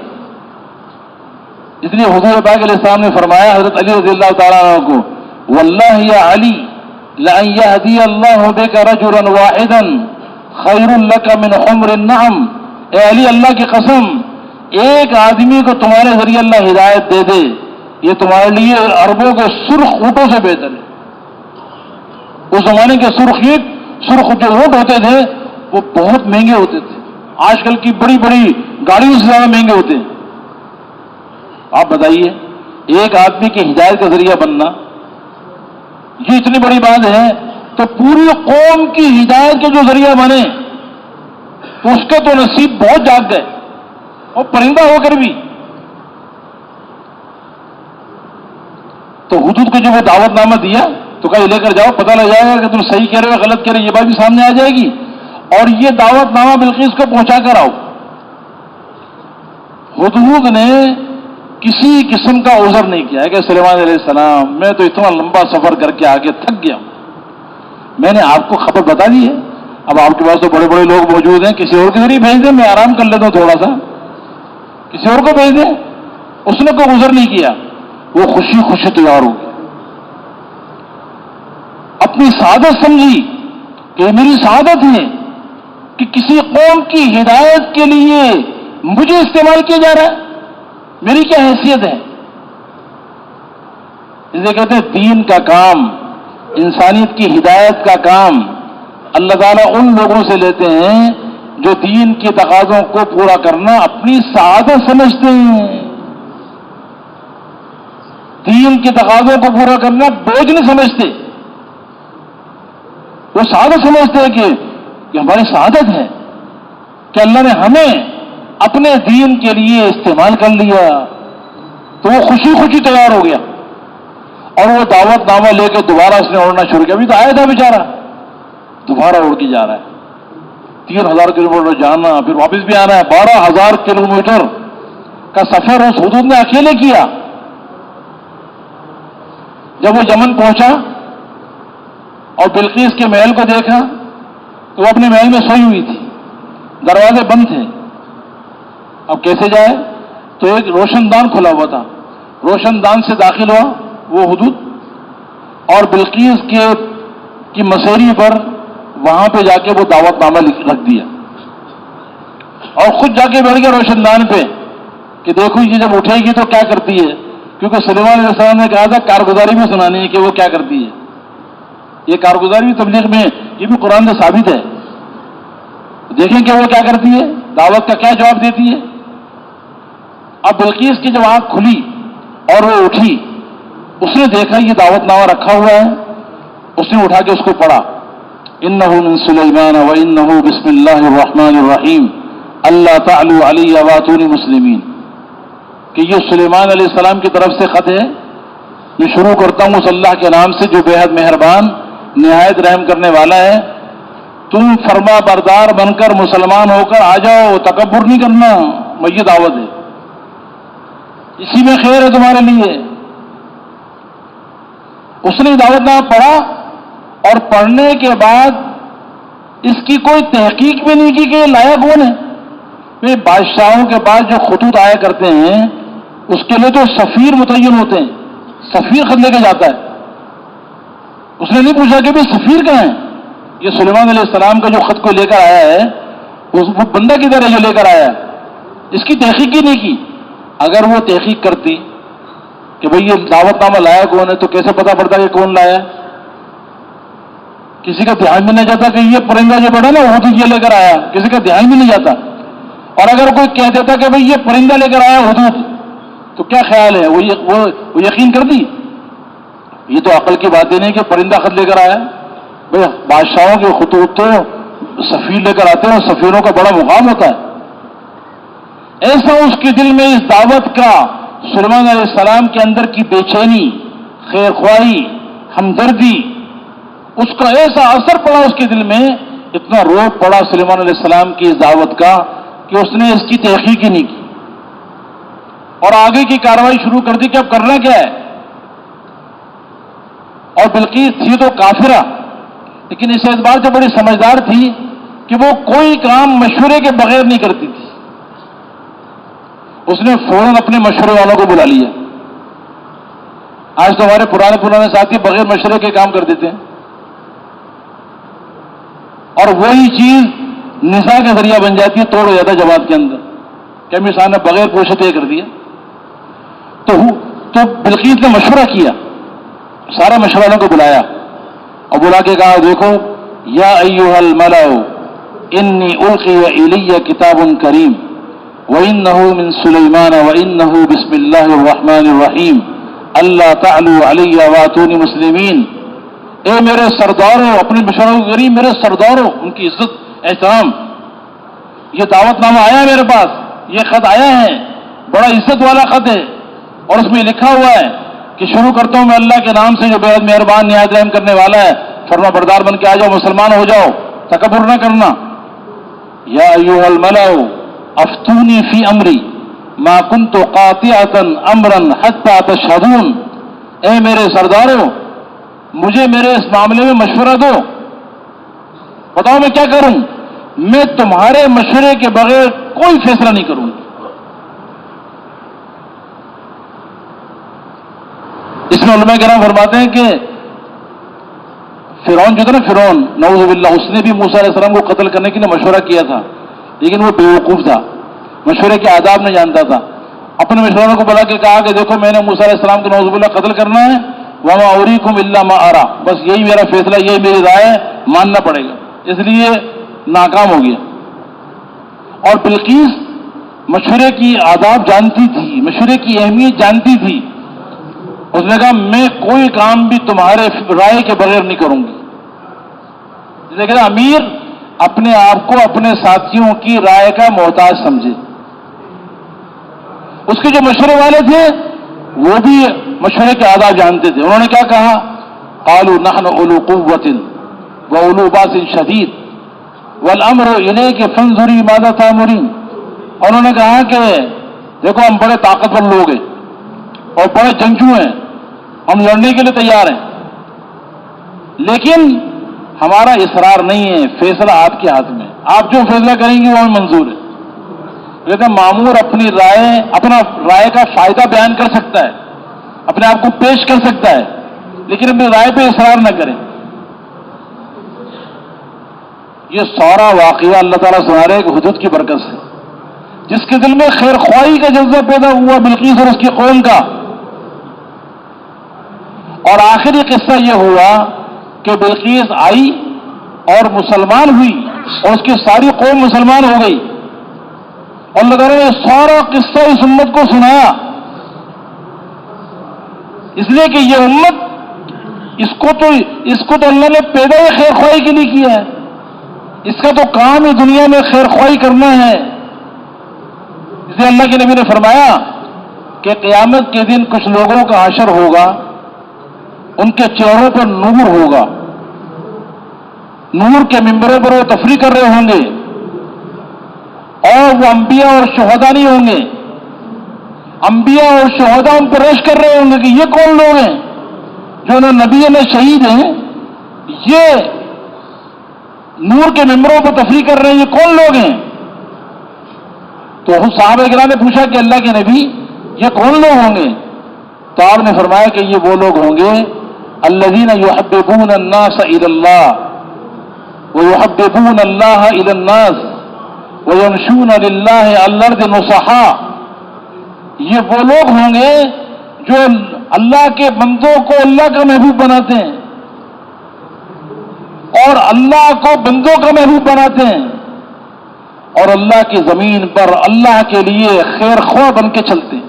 اس لیے حضور پاک علیہ السلام نے فرمایا حضرت علی رضی اللہ تعالیٰ عنہ کو، واللہ یا علی لأن يهدي الله بك رجلا واحدا خیر لك من حمر النعم، اے علی اللہ کی قسم ایک آدمی کو تمہارے ذریعے اللہ ہدایت دے دے یہ تمہارے لیے عربوں کے سرخ اونٹوں سے بہتر ہے۔ اس زمانے کے سرخ جو اونٹ ہوتے تھے وہ بہت مہنگے ہوتے تھے، آج کل کی بڑی بڑی گاڑیوں سے زیادہ مہنگے ہوتے ہیں۔ آپ بتائیے ایک آدمی کی ہدایت کا ذریعہ بننا یہ اتنی بڑی بات ہے، تو پوری قوم کی ہدایت کے جو ذریعہ بنے تو اس کے تو نصیب بہت جاگ گئے، اور پرندہ ہو کر بھی۔ تو حدود کو جب وہ دعوت نامہ دیا تو کہا یہ لے کر جاؤ، پتہ لگ جائے گا کہ تم صحیح کہہ رہے ہو غلط کہہ رہے، یہ بات بھی سامنے آ جائے گی، اور یہ دعوت نامہ بلقیس کو پہنچا کر آؤ۔ حدود نے کسی قسم کا عذر نہیں کیا ہے کہ سلیمان علیہ السلام میں تو اتنا لمبا سفر کر کے آگے تھک گیا ہوں، میں نے آپ کو خبر بتا دی ہے، اب آپ کے پاس تو بڑے بڑے لوگ موجود ہیں، کسی اور کے ذریعے بھیج دیں، میں آرام کر لیتا ہوں تھوڑا سا، کسی اور کو بھیج دیں۔ اس نے کوئی عذر نہیں کیا، وہ خوشی خوشی تیار ہو گیا، اپنی سعادت سمجھی کہ یہ میری سعادت ہے کہ کسی قوم کی ہدایت کے لیے مجھے استعمال کیا جا رہا ہے، میری کیا حیثیت ہے۔ اسے کہتے ہیں دین کا کام، انسانیت کی ہدایت کا کام اللہ تعالیٰ ان لوگوں سے لیتے ہیں جو دین کے تقاضوں کو پورا کرنا اپنی سعادت سمجھتے ہیں، دین کے تقاضوں کو پورا کرنا بوجھ نہیں سمجھتے، وہ سعادت سمجھتے ہیں کہ ہماری سعادت ہے کہ اللہ نے ہمیں اپنے دین کے لیے استعمال کر لیا، تو وہ خوشی خوشی تیار ہو گیا، اور وہ دعوت نامہ لے کے دوبارہ اس نے اڑنا شروع کیا۔ ابھی تو آیا تھا بیچارہ، دوبارہ اڑ کے جا رہا ہے، 3000 کلومیٹر جانا پھر واپس بھی آنا ہے، 12000 کلومیٹر کا سفر اس حدود نے اکیلے کیا۔ جب وہ یمن پہنچا اور بلقیس کے محل کو دیکھا تو وہ اپنے محل میں سوئی ہوئی تھی، دروازے بند تھے، اب کیسے جائے؟ تو ایک روشن دان کھلا ہوا تھا، روشن دان سے داخل ہوا وہ حدود، اور بلقیس کی مسیری پر وہاں پہ جا کے وہ دعوت نامہ رکھ دیا، اور خود جا کے بیٹھ گیا روشن دان پہ کہ دیکھو یہ جب اٹھے گی تو کیا کرتی ہے، کیونکہ سلیمان علیہ السلام نے کہا تھا کارگزاری بھی سنانی ہے کہ وہ کیا کرتی ہے، یہ کارگزاری تبلیغ میں یہ بھی قرآن سے ثابت ہے، دیکھیں کہ وہ کیا کرتی ہے، دعوت کا کیا جواب دیتی ہے۔ اب بلقیس کی جب آنکھ کھلی اور وہ اٹھی، اس نے دیکھا یہ دعوت نامہ رکھا ہوا ہے، اس نے اٹھا کے اس کو پڑھا، انه من سلیمان وانه بسم اللہ الرحمن الرحیم اللہ تعلوا علی واتونی مسلمین، کہ یہ سلیمان علیہ السلام کی طرف سے خط ہے، میں شروع کرتا ہوں اس اللہ کے نام سے جو بے حد مہربان نہایت رحم کرنے والا ہے، تم فرما بردار بن کر مسلمان ہو کر آ جاؤ، تکبر نہیں کرنا، یہ دعوت ہے، اسی میں خیر ہے تمہارے لیے۔ اس نے دعوت نامہ پڑھا، اور پڑھنے کے بعد اس کی کوئی تحقیق بھی نہیں کی کہ یہ لایا کون ہے۔ یہ بادشاہوں کے پاس جو خطوط آیا کرتے ہیں اس کے لیے تو سفیر متعین ہوتے ہیں، سفیر خط لے کے جاتا ہے، اس نے نہیں پوچھا کہ بھائی سفیر کہاں ہے، یہ سلیمان علیہ السلام کا جو خط کو لے کر آیا ہے وہ بندہ کدھر ہے جو لے کر آیا ہے، اس کی تحقیق ہی نہیں کی۔ اگر وہ تحقیق کرتی کہ بھئی یہ دعوت نامہ لایا کون ہے تو کیسے پتا پڑتا کہ کون لایا ہے؟ کسی کا دھیان بھی نہیں جاتا کہ یہ پرندہ جو بڑا نا وہ تو یہ لے کر آیا، کسی کا دھیان بھی نہیں جاتا۔ اور اگر کوئی کہہ دیتا کہ بھئی یہ پرندہ لے کر آیا حدود، تو کیا خیال ہے، وہ یقین کر دی؟ یہ تو عقل کی بات نہیں کہ پرندہ خط لے کر آیا۔ بھئی بادشاہوں کے خطوط تو سفیر لے کر آتے ہیں، اور سفیروں کا بڑا مقام ہوتا ہے۔ ایسا اس کے دل میں اس دعوت کا، سلیمان علیہ السلام کے اندر کی بے چینی، خیر خواہی، ہمدردی، اس کا ایسا اثر پڑا اس کے دل میں، اتنا روب پڑا سلیمان علیہ السلام کی اس دعوت کا کہ اس نے اس کی تحقیق ہی نہیں کی، اور آگے کی کارروائی شروع کر دی کہ اب کرنا کیا ہے۔ اور بلقیس تھی تو کافرہ، لیکن اس اعتبار سے بڑی سمجھدار تھی کہ وہ کوئی کام مشورے کے بغیر نہیں کرتی تھی۔ اس نے فوراً اپنے مشورے والوں کو بلا لیا۔ آج تو ہمارے پرانے ساتھی بغیر مشورے کے کام کر دیتے ہیں، اور وہی چیز نزاع کا ذریعہ بن جاتی ہے، توڑ ہو جاتا ہے جماعت کے اندر کہ انسان نے بغیر پوچھے طے کر دیا۔ تو بلقیس نے مشورہ کیا، سارے مشورے والوں کو بلایا اور بلا کے کہا دیکھو یا ایھا الملأ انی القی الی کتاب کریم وَإِنَّهُ مِن سُلَيْمَانَ وَإِنَّهُ بِسْمِ اللَّهِ الرَّحْمَنِ الرَّحِيمِ اللہ تعلوا علی واتونی مسلمین۔ اے میرے سرداروں، اپنے مشوروں کے قریب میرے سرداروں، ان کی عزت احترام، یہ دعوت نامہ آیا ہے میرے پاس، یہ خط آیا ہے، بڑا عزت والا خط ہے، اور اس میں لکھا ہوا ہے کہ شروع کرتا ہوں میں اللہ کے نام سے جو بے حد مہربان نہایت رحم کرنے والا ہے، فرما بردار بن کے آ جاؤ، مسلمان ہو جاؤ، تکبر نہ کرنا۔ یا ایھا الملأ افتونی فی امری ما کنت قاطعۃ امرا حتی تشہدون، اے میرے سرداروں مجھے میرے اس معاملے میں مشورہ دو، بتاؤ میں کیا کروں، میں تمہارے مشورے کے بغیر کوئی فیصلہ نہیں کروں۔ اس میں علماء کرام فرماتے ہیں کہ فرعون جو تھا نا، فرعون نعوذ باللہ، اس نے بھی موسیٰ علیہ السلام کو قتل کرنے کے لیے مشورہ کیا تھا، لیکن وہ بیوقوف تھا، مشورے کے آداب نہیں جانتا تھا۔ اپنے مشوروں کو بلا کے کہا کہ دیکھو میں نے موسیٰ علیہ السلام کو نعوذ باللہ قتل کرنا ہے، وما اریکم الا ما ارى، بس یہی میرا فیصلہ، یہی میری رائے ہے، ماننا پڑے گا، اس لیے ناکام ہو گیا۔ اور بلقیس مشورے کی آداب جانتی تھی، مشورے کی اہمیت جانتی تھی، اس نے کہا میں کوئی کام بھی تمہارے رائے کے بغیر نہیں کروں گی۔ اس نے کہا امیر اپنے آپ کو اپنے ساتھیوں کی رائے کا محتاج سمجھے۔ اس کے جو مشورے والے تھے وہ بھی مشورے کے آداب جانتے تھے، انہوں نے کیا کہا، قالوا نحن اولو قوۃ واولو باس شدید والامر الیک فانظری ماذا تأمرین، انہوں نے کہا کہ دیکھو ہم بڑے طاقتور لوگ ہیں اور بڑے جنگجو ہیں، ہم لڑنے کے لیے تیار ہیں، لیکن ہمارا اصرار نہیں ہے، فیصلہ آپ کے ہاتھ میں، آپ جو فیصلہ کریں گے وہ ہمیں منظور ہے۔ لیکن مامور اپنی اپنا رائے کا فائدہ بیان کر سکتا ہے، اپنے آپ کو پیش کر سکتا ہے، لیکن اپنی رائے پہ اصرار نہ کریں۔ یہ سارا واقعہ اللہ تعالیٰ سنا رہے کہ حدود کی برکت سے، جس کے دل میں خیر خواہی کا جذبہ پیدا ہوا بلقیس اور اس کی قوم کا، اور آخری قصہ یہ ہوا کہ بلقیس آئی اور مسلمان ہوئی اور اس کی ساری قوم مسلمان ہو گئی، اور اللہ تعالیٰ نے سارا قصہ اس امت کو سنایا، اس لیے کہ یہ امت اس کو تو اللہ نے پیدا ہی خیر خواہی کے لیے کیا ہے، اس کا تو کام ہی دنیا میں خیر خواہی کرنا ہے۔ اس لیے اللہ کے نبی نے فرمایا کہ قیامت کے دن کچھ لوگوں کا حشر ہوگا، ان کے چہروں پر نور ہوگا، نور کے ممبروں پر وہ تفریح کر رہے ہوں گے، اور وہ انبیاء اور شہداء نہیں ہوں گے، انبیاء اور شہداء ان پر رش کر رہے ہوں گے کہ یہ کون لوگ ہیں جو نہ نبی نہ شہید ہیں، یہ نور کے ممبروں پر تفریح کر رہے ہیں، یہ کون لوگ ہیں؟ تو صحابہ کرام نے پوچھا کہ اللہ کے نبی یہ کون لوگ ہوں گے؟ تو آپ نے فرمایا کہ یہ وہ لوگ ہوں گے الذین یحببون الناس الی اللہ ویحببون اللہ الی الناس ویمشون للہ علی الارض نصحا، یہ وہ لوگ ہوں گے جو اللہ کے بندوں کو اللہ کا محبوب بناتے ہیں اور اللہ کو بندوں کا محبوب بناتے ہیں، اور اللہ کی زمین پر اللہ کے لیے خیر خواہ بن کے چلتے ہیں۔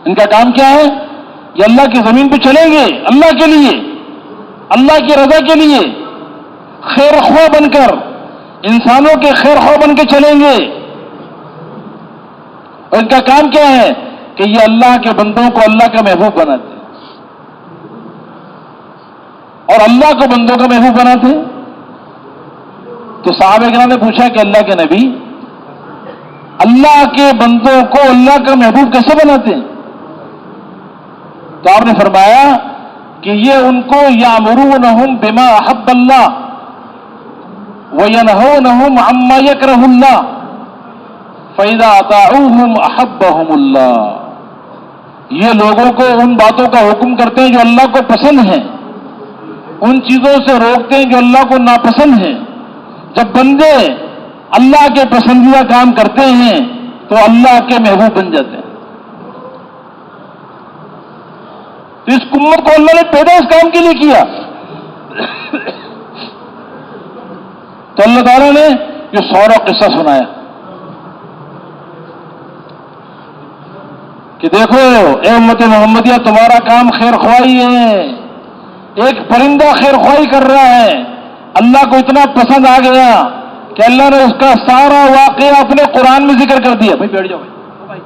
ان کا کام کیا ہے؟ یہ اللہ کی زمین پہ چلیں گے اللہ کے لیے، اللہ کی رضا کے لیے، خیر خواہ بن کر، انسانوں کے خیر خواہ بن کے چلیں گے۔ اور ان کا کام کیا ہے کہ یہ اللہ کے بندوں کو اللہ کا محبوب بناتے ہیں اور اللہ کو بندوں کا محبوب بناتے ہیں۔ تو صحابہ کرام نے پوچھا کہ اللہ کے نبی اللہ کے بندوں کو اللہ کا محبوب کیسے بناتے ہیں؟ تو آپ نے فرمایا کہ یہ ان کو یامرونہم بما احب اللہ وینہونہم عما یکرہ اللہ فاذا اطاعوہم احبہم اللہ، یہ لوگوں کو ان باتوں کا حکم کرتے ہیں جو اللہ کو پسند ہیں، ان چیزوں سے روکتے ہیں جو اللہ کو ناپسند ہیں۔ جب بندے اللہ کے پسندیدہ کام کرتے ہیں تو اللہ کے محبوب بن جاتے ہیں۔ تو اس امت کو اللہ نے پیدا اس کام کے لیے کیا۔ تو اللہ تعالیٰ نے یہ سارا قصہ سنایا کہ دیکھو اے امت محمدیہ، تمہارا کام خیر خواہی ہے۔ ایک پرندہ خیر خواہی کر رہا ہے، اللہ کو اتنا پسند آ گیا کہ اللہ نے اس کا سارا واقعہ اپنے قرآن میں ذکر کر دیا. بھائی بیٹھ جاؤ بھائی.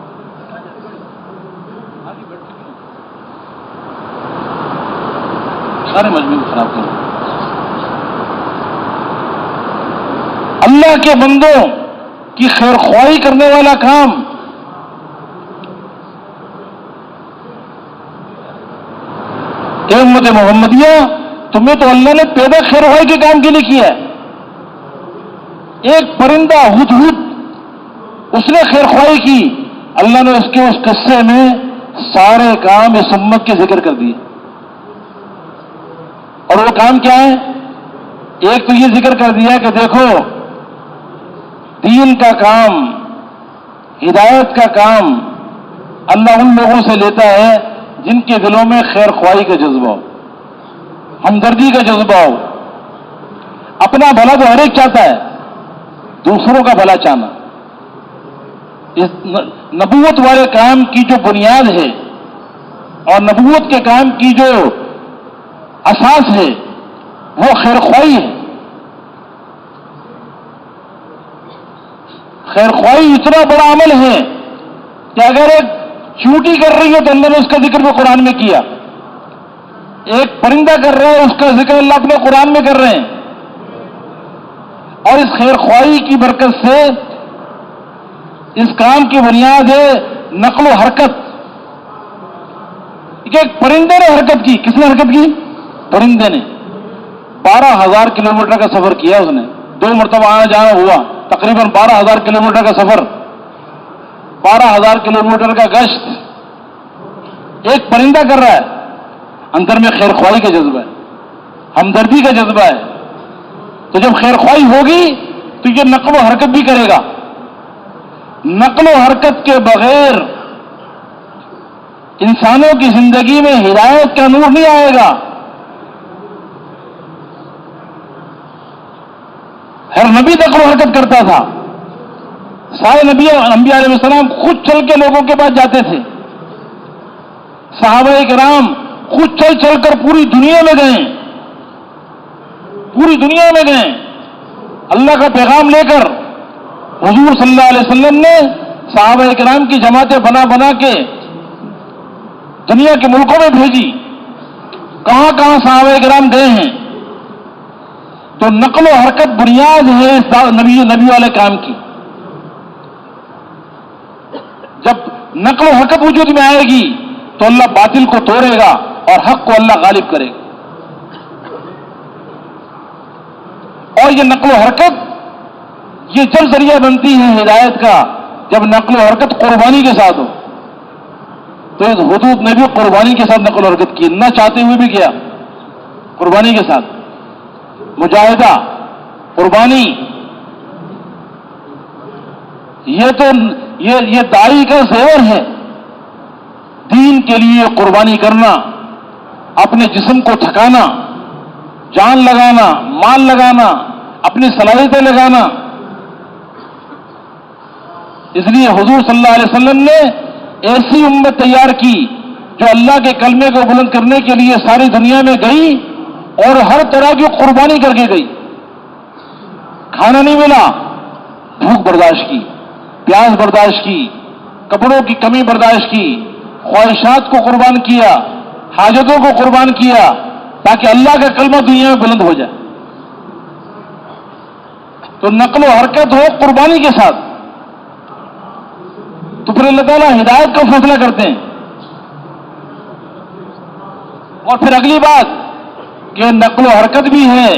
سارے مجموعے کو خراب کرو. اللہ کے بندوں کی خیر خواہی کرنے والا کام اے امت محمدیہ، تمہیں تو اللہ نے پیدا خیر خواہی کے کام کے لیے کیا ہے. ایک پرندہ ہدہد، اس نے خیر خواہی کی، اللہ نے اس کے اس قصے میں سارے کام اس امت کے ذکر کر دیے. اور وہ کام کیا ہے؟ ایک تو یہ ذکر کر دیا کہ دیکھو، دین کا کام، ہدایت کا کام اللہ ان لوگوں سے لیتا ہے جن کے دلوں میں خیر خواہی کا جذبہ ہو، ہمدردی کا جذبہ ہو. اپنا بھلا تو ہر ایک چاہتا ہے، دوسروں کا بھلا چاہنا. اس نبوت والے کام کی جو بنیاد ہے اور نبوت کے کام کی جو اساس ہے وہ خیر خواہی ہے. خیر خواہی اتنا بڑا عمل ہے کہ اگر ایک چیونٹی کر رہی ہے تو اللہ نے اس کا ذکر بھی قرآن میں کیا. ایک پرندہ کر رہا ہے، اس کا ذکر اللہ اپنے قرآن میں کر رہے ہیں. اور اس خیر خواہی کی برکت سے اس کام کی بنیاد ہے نقل و حرکت. ایک پرندے نے حرکت کی. کس نے حرکت کی؟ پرندے نے. 12,000 کلومیٹر کا سفر کیا اس نے. 2 مرتبہ آنا جانا ہوا، تقریباً 12,000 کلومیٹر کا سفر، 12,000 کلومیٹر کا گشت ایک پرندہ کر رہا ہے. اندر میں خیر خواہی کا جذبہ ہے، ہمدردی کا جذبہ ہے. تو جب خیر خواہی ہوگی تو یہ نقل و حرکت بھی کرے گا. نقل و حرکت کے بغیر انسانوں کی زندگی میں ہدایت کا نور نہیں آئے گا. ہر نبی نقل و حرکت کرتا تھا. سارے انبیاء علیہ السلام خود چل کے لوگوں کے پاس جاتے تھے. صحابہ کرام خود چل چل کر پوری دنیا میں گئے، پوری دنیا میں گئے اللہ کا پیغام لے کر. حضور صلی اللہ علیہ وسلم نے صحابہ کرام کی جماعتیں بنا بنا کے دنیا کے ملکوں میں بھیجی. کہاں کہاں صحابہ کرام گئے ہیں. تو نقل و حرکت بنیاد ہے اس نبی والے کام کی. جب نقل و حرکت وجود میں آئے گی تو اللہ باطل کو توڑے گا اور حق کو اللہ غالب کرے گا. اور یہ نقل و حرکت یہ جب ذریعہ بنتی ہے ہدایت کا، جب نقل و حرکت قربانی کے ساتھ ہو. تو اس حدود نے بھی قربانی کے ساتھ نقل و حرکت کی، نہ چاہتے ہوئے بھی کیا، قربانی کے ساتھ. مجاہدہ، قربانی، یہ تو یہ داعی کا زیور ہے. دین کے لیے قربانی کرنا، اپنے جسم کو تھکانا، جان لگانا، مال لگانا، اپنی صلاحیتیں لگانا. اس لیے حضور صلی اللہ علیہ وسلم نے ایسی امت تیار کی جو اللہ کے کلمے کو بلند کرنے کے لیے ساری دنیا میں گئی اور ہر طرح کی قربانی کر کے گئی. کھانا نہیں ملا، بھوک برداشت کی، پیاس برداشت کی، کپڑوں کی کمی برداشت کی، خواہشات کو قربان کیا، حاجتوں کو قربان کیا تاکہ اللہ کا کلمہ دنیا میں بلند ہو جائے. تو نقل و حرکت ہو قربانی کے ساتھ تو پھر اللہ تعالیٰ ہدایت کا فیصلہ کرتے ہیں. اور پھر اگلی بات کہ نقل و حرکت بھی ہے،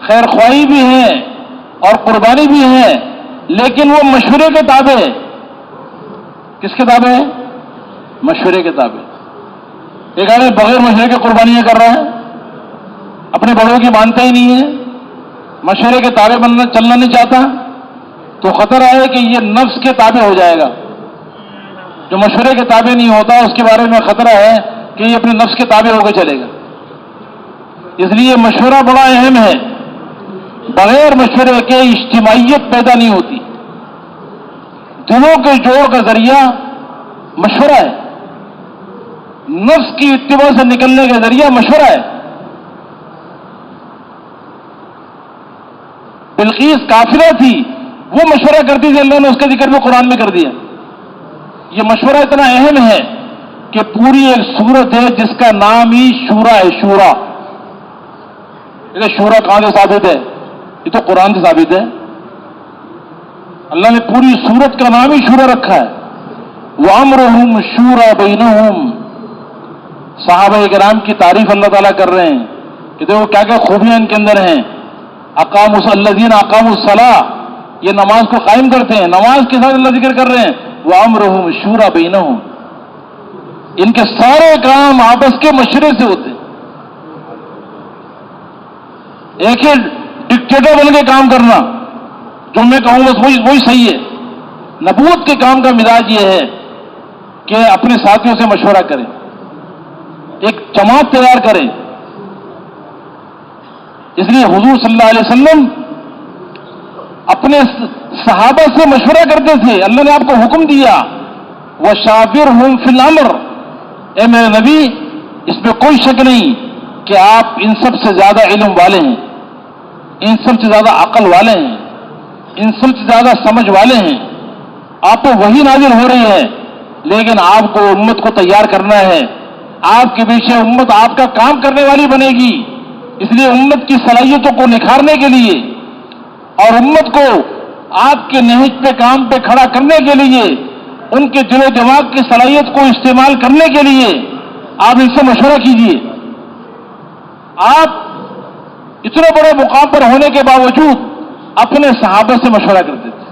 خیر خواہی بھی ہے اور قربانی بھی ہے، لیکن وہ مشورے کے تابع ہے. کس کے تابع ہے؟ مشورے کے تابع. ایک آدمی بغیر مشورے کے قربانیاں کر رہا ہے، اپنے بڑوں کی مانتا ہی نہیں ہے، مشورے کے تابع بننا چلنا نہیں چاہتا، تو خطرہ ہے کہ یہ نفس کے تابع ہو جائے گا. جو مشورے کے تابع نہیں ہوتا اس کے بارے میں خطرہ ہے کہ یہ اپنے نفس کے تابع ہو کے چلے گا. اس لیے مشورہ بڑا اہم ہے. بغیر مشورے کے اجتماعیت پیدا نہیں ہوتی. دلوں کے جوڑ کا ذریعہ مشورہ ہے، نفس کی اتباع سے نکلنے کا ذریعہ مشورہ ہے. بلقیس کافرہ تھی، وہ مشورہ کرتی تھی، اللہ نے اس کا ذکر بھی قرآن میں کر دیا۔ یہ مشورہ اتنا اہم ہے کہ پوری ایک سورت ہے جس کا نام ہی شورا ہے، شورا۔ شورا کہاں سے ثابت ہے؟ یہ تو قرآن سے ثابت ہے۔ اللہ نے پوری سورت کا نام ہی شورا رکھا ہے۔ وَأَمْرُهُمْ شُورَى بَيْنَهُمْ۔ صحابہ کرام کی تعریف اللہ تعالیٰ کر رہے ہیں کہ دیکھو کیا کیا خوبیاں ان کے اندر ہیں۔ الذین اقاموا الصلاۃ، یہ نماز کو قائم کرتے ہیں، نماز کے ساتھ اللہ ذکر کر رہے ہیں وَأَمْرُهُمْ شُورَى بَيْنَهُمْ، ان کے سارے کام آپس کے مشورے سے ہوتے ہیں۔ ایک ہی ڈکٹیٹر بن کے کام کرنا، جو میں کہوں بس وہی صحیح ہے۔ نبوت کے کام کا مزاج یہ ہے کہ اپنے ساتھیوں سے مشورہ کریں، ایک جماعت تیار کریں۔ اس لیے حضور صلی اللہ علیہ وسلم اپنے صحابہ سے مشورہ کرتے تھے۔ اللہ نے آپ کو حکم دیا وَشَاوِرْهُمْ فِي الْأَمْرِ، اے میرے نبی اس میں کوئی شک نہیں کہ آپ ان سب سے زیادہ علم والے ہیں، ان سب سے زیادہ عقل والے ہیں، ان سب سے زیادہ سمجھ والے ہیں۔ آپ کو وہی نازل ہو رہی ہے، لیکن آپ کو امت کو تیار کرنا ہے۔ آپ کے پیچھے امت آپ کا کام کرنے والی بنے گی، اس لیے امت کی صلاحیتوں کو نکھارنے کے لیے اور امت کو آپ کے نہج پہ کام پہ کھڑا کرنے کے لیے، ان کے دل و دماغ کی صلاحیت کو استعمال کرنے کے لیے آپ ان سے مشورہ کیجیے۔ آپ اتنے بڑے مقام پر ہونے کے باوجود اپنے صحابہ سے مشورہ کرتے تھے۔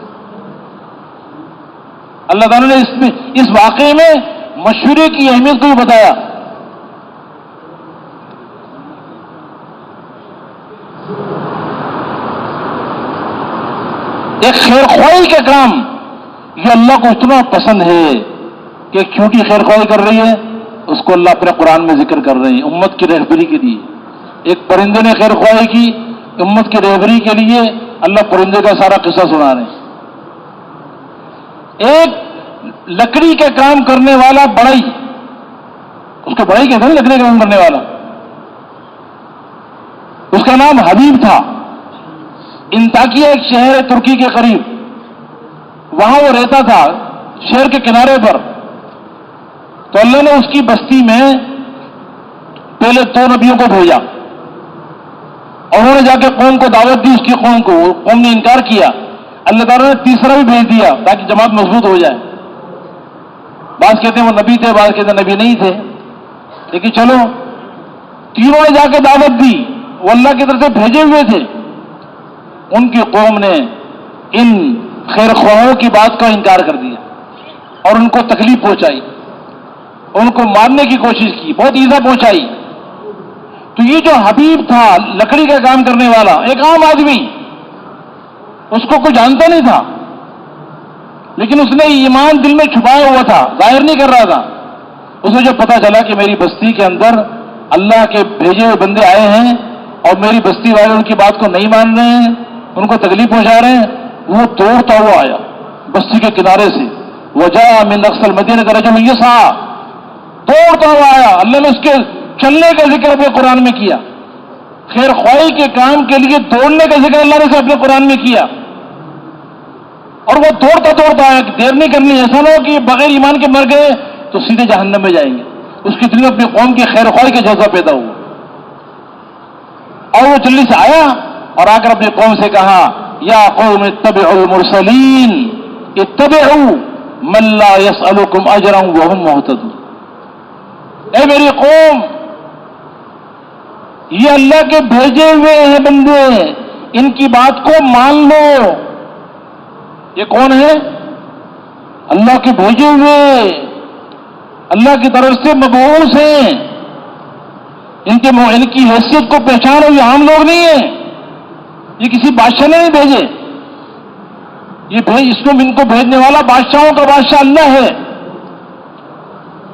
اللہ تعالیٰ نے اس واقعے میں مشورے کی اہمیت کو بھی بتایا۔ ایک خیر خواہی کا کام یہ اللہ کو اتنا پسند ہے کہ ایک چھوٹی خیر خواہی کر رہی ہے، اس کو اللہ اپنے قرآن میں ذکر کر رہے ہیں امت کی رہبری کے لیے۔ ایک پرندے نے خیر خواہی کی امت کی رہبری کے لیے، اللہ پرندے کا سارا قصہ سنا رہے ہیں۔ ایک لکڑی کے کام کرنے والا بڑائی، اس کو بڑائی کہتے ہیں لکڑی کا کام کرنے والا، اس کا نام حبیب تھا۔ انطاکیہ ایک شہر ہے ترکی کے قریب، وہاں وہ رہتا تھا شہر کے کنارے پر۔ تو اللہ نے اس کی بستی میں پہلے 2 نبیوں کو بھیجا، اور انہوں نے جا کے قوم کو دعوت دی، اس کی قوم کو، قوم نے انکار کیا۔ اللہ تعالیٰ نے تیسرا بھی بھیج دیا تاکہ جماعت مضبوط ہو جائے۔ بعض کہتے ہیں وہ نبی تھے، بعض کہتے ہیں نبی نہیں تھے، لیکن چلو تینوں نے جا کے دعوت دی، وہ اللہ کی طرف سے بھیجے ہوئے تھے۔ ان کی قوم نے ان خیر خواہوں کی بات کا انکار کر دیا اور ان کو تکلیف پہنچائی، ان کو مارنے کی کوشش کی، بہت ایذا پہنچائی۔ تو یہ جو حبیب تھا لکڑی کا کام کرنے والا، ایک عام آدمی، اس کو کوئی جانتا نہیں تھا، لیکن اس نے ایمان دل میں چھپایا ہوا تھا، ظاہر نہیں کر رہا تھا۔ اسے جب پتا چلا کہ میری بستی کے اندر اللہ کے بھیجے ہوئے بندے آئے ہیں اور میری بستی والے ان کی بات کو نہیں مان رہے ہیں، ان کو تکلیف پہنچا رہے ہیں، وہ دوڑتا ہوا آیا بستی کے کنارے سے۔ وجاء من اقصى المدينة رجل يسعى، دوڑتا ہوا آیا۔ اللہ نے اس کے چلنے کا ذکر اپنے قرآن میں کیا، خیر خواہی کے کام کے لیے دوڑنے کا ذکر اللہ نے اپنے قرآن میں کیا، اور وہ دوڑتا دوڑتا آیا کہ دیر نہیں کرنی، ایسا نہ ہو کہ بغیر ایمان کے مر گئے تو سیدھے جہنم میں جائیں گے۔ اس کے دل میں اپنی قوم کی خیر خواہی کا جذبہ پیدا ہوا، اور وہ جلدی سے آیا اور آ کر اپنی قوم سے کہا یا قوم اتبعوا المرسلین اتبعوا من لا يسألكم اجرا وهم مهتدون۔ اے میری قوم، یہ اللہ کے بھیجے ہوئے ہیں بندے، ان کی بات کو مان لو۔ یہ کون ہے؟ اللہ کے بھیجے ہوئے، اللہ کی طرف سے مبعوث ہیں۔ ان کی حیثیت کو پہچانو، یہ عام لوگ نہیں ہیں، یہ کسی بادشاہ نے نہیں بھیجے، اس کو ان کو بھیجنے والا بادشاہوں کا بادشاہ اللہ ہے۔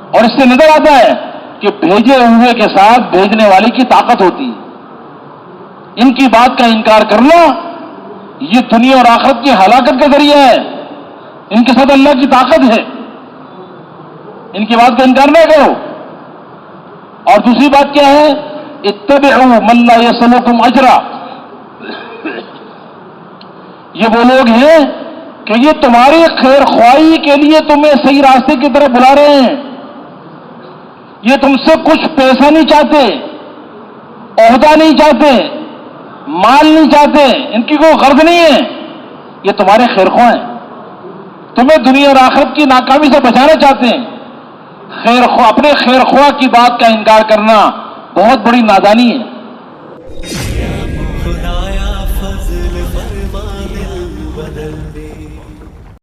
اور اس سے نظر آتا ہے کہ بھیجے ہوئے کے ساتھ بھیجنے والے کی طاقت ہوتی ہے۔ ان کی بات کا انکار کرنا یہ دنیا اور آخرت کی ہلاکت کا ذریعہ ہے۔ ان کے ساتھ اللہ کی طاقت ہے، ان کی بات کا انکار نہ کرو۔ اور دوسری بات کیا ہے؟ اتبعوا من لا يسألكم اجرا، یہ وہ لوگ ہیں کہ یہ تمہاری خیر خواہی کے لیے تمہیں صحیح راستے کی طرف بلا رہے ہیں. یہ تم سے کچھ پیسہ نہیں چاہتے، عہدہ نہیں چاہتے، مال نہیں چاہتے، ان کی کوئی غرض نہیں ہے. یہ تمہارے خیر خواہ ہیں، تمہیں دنیا اور آخرت کی ناکامی سے بچانا چاہتے ہیں. اپنے خیر خواہ کی بات کا انکار کرنا بہت بڑی نادانی ہے.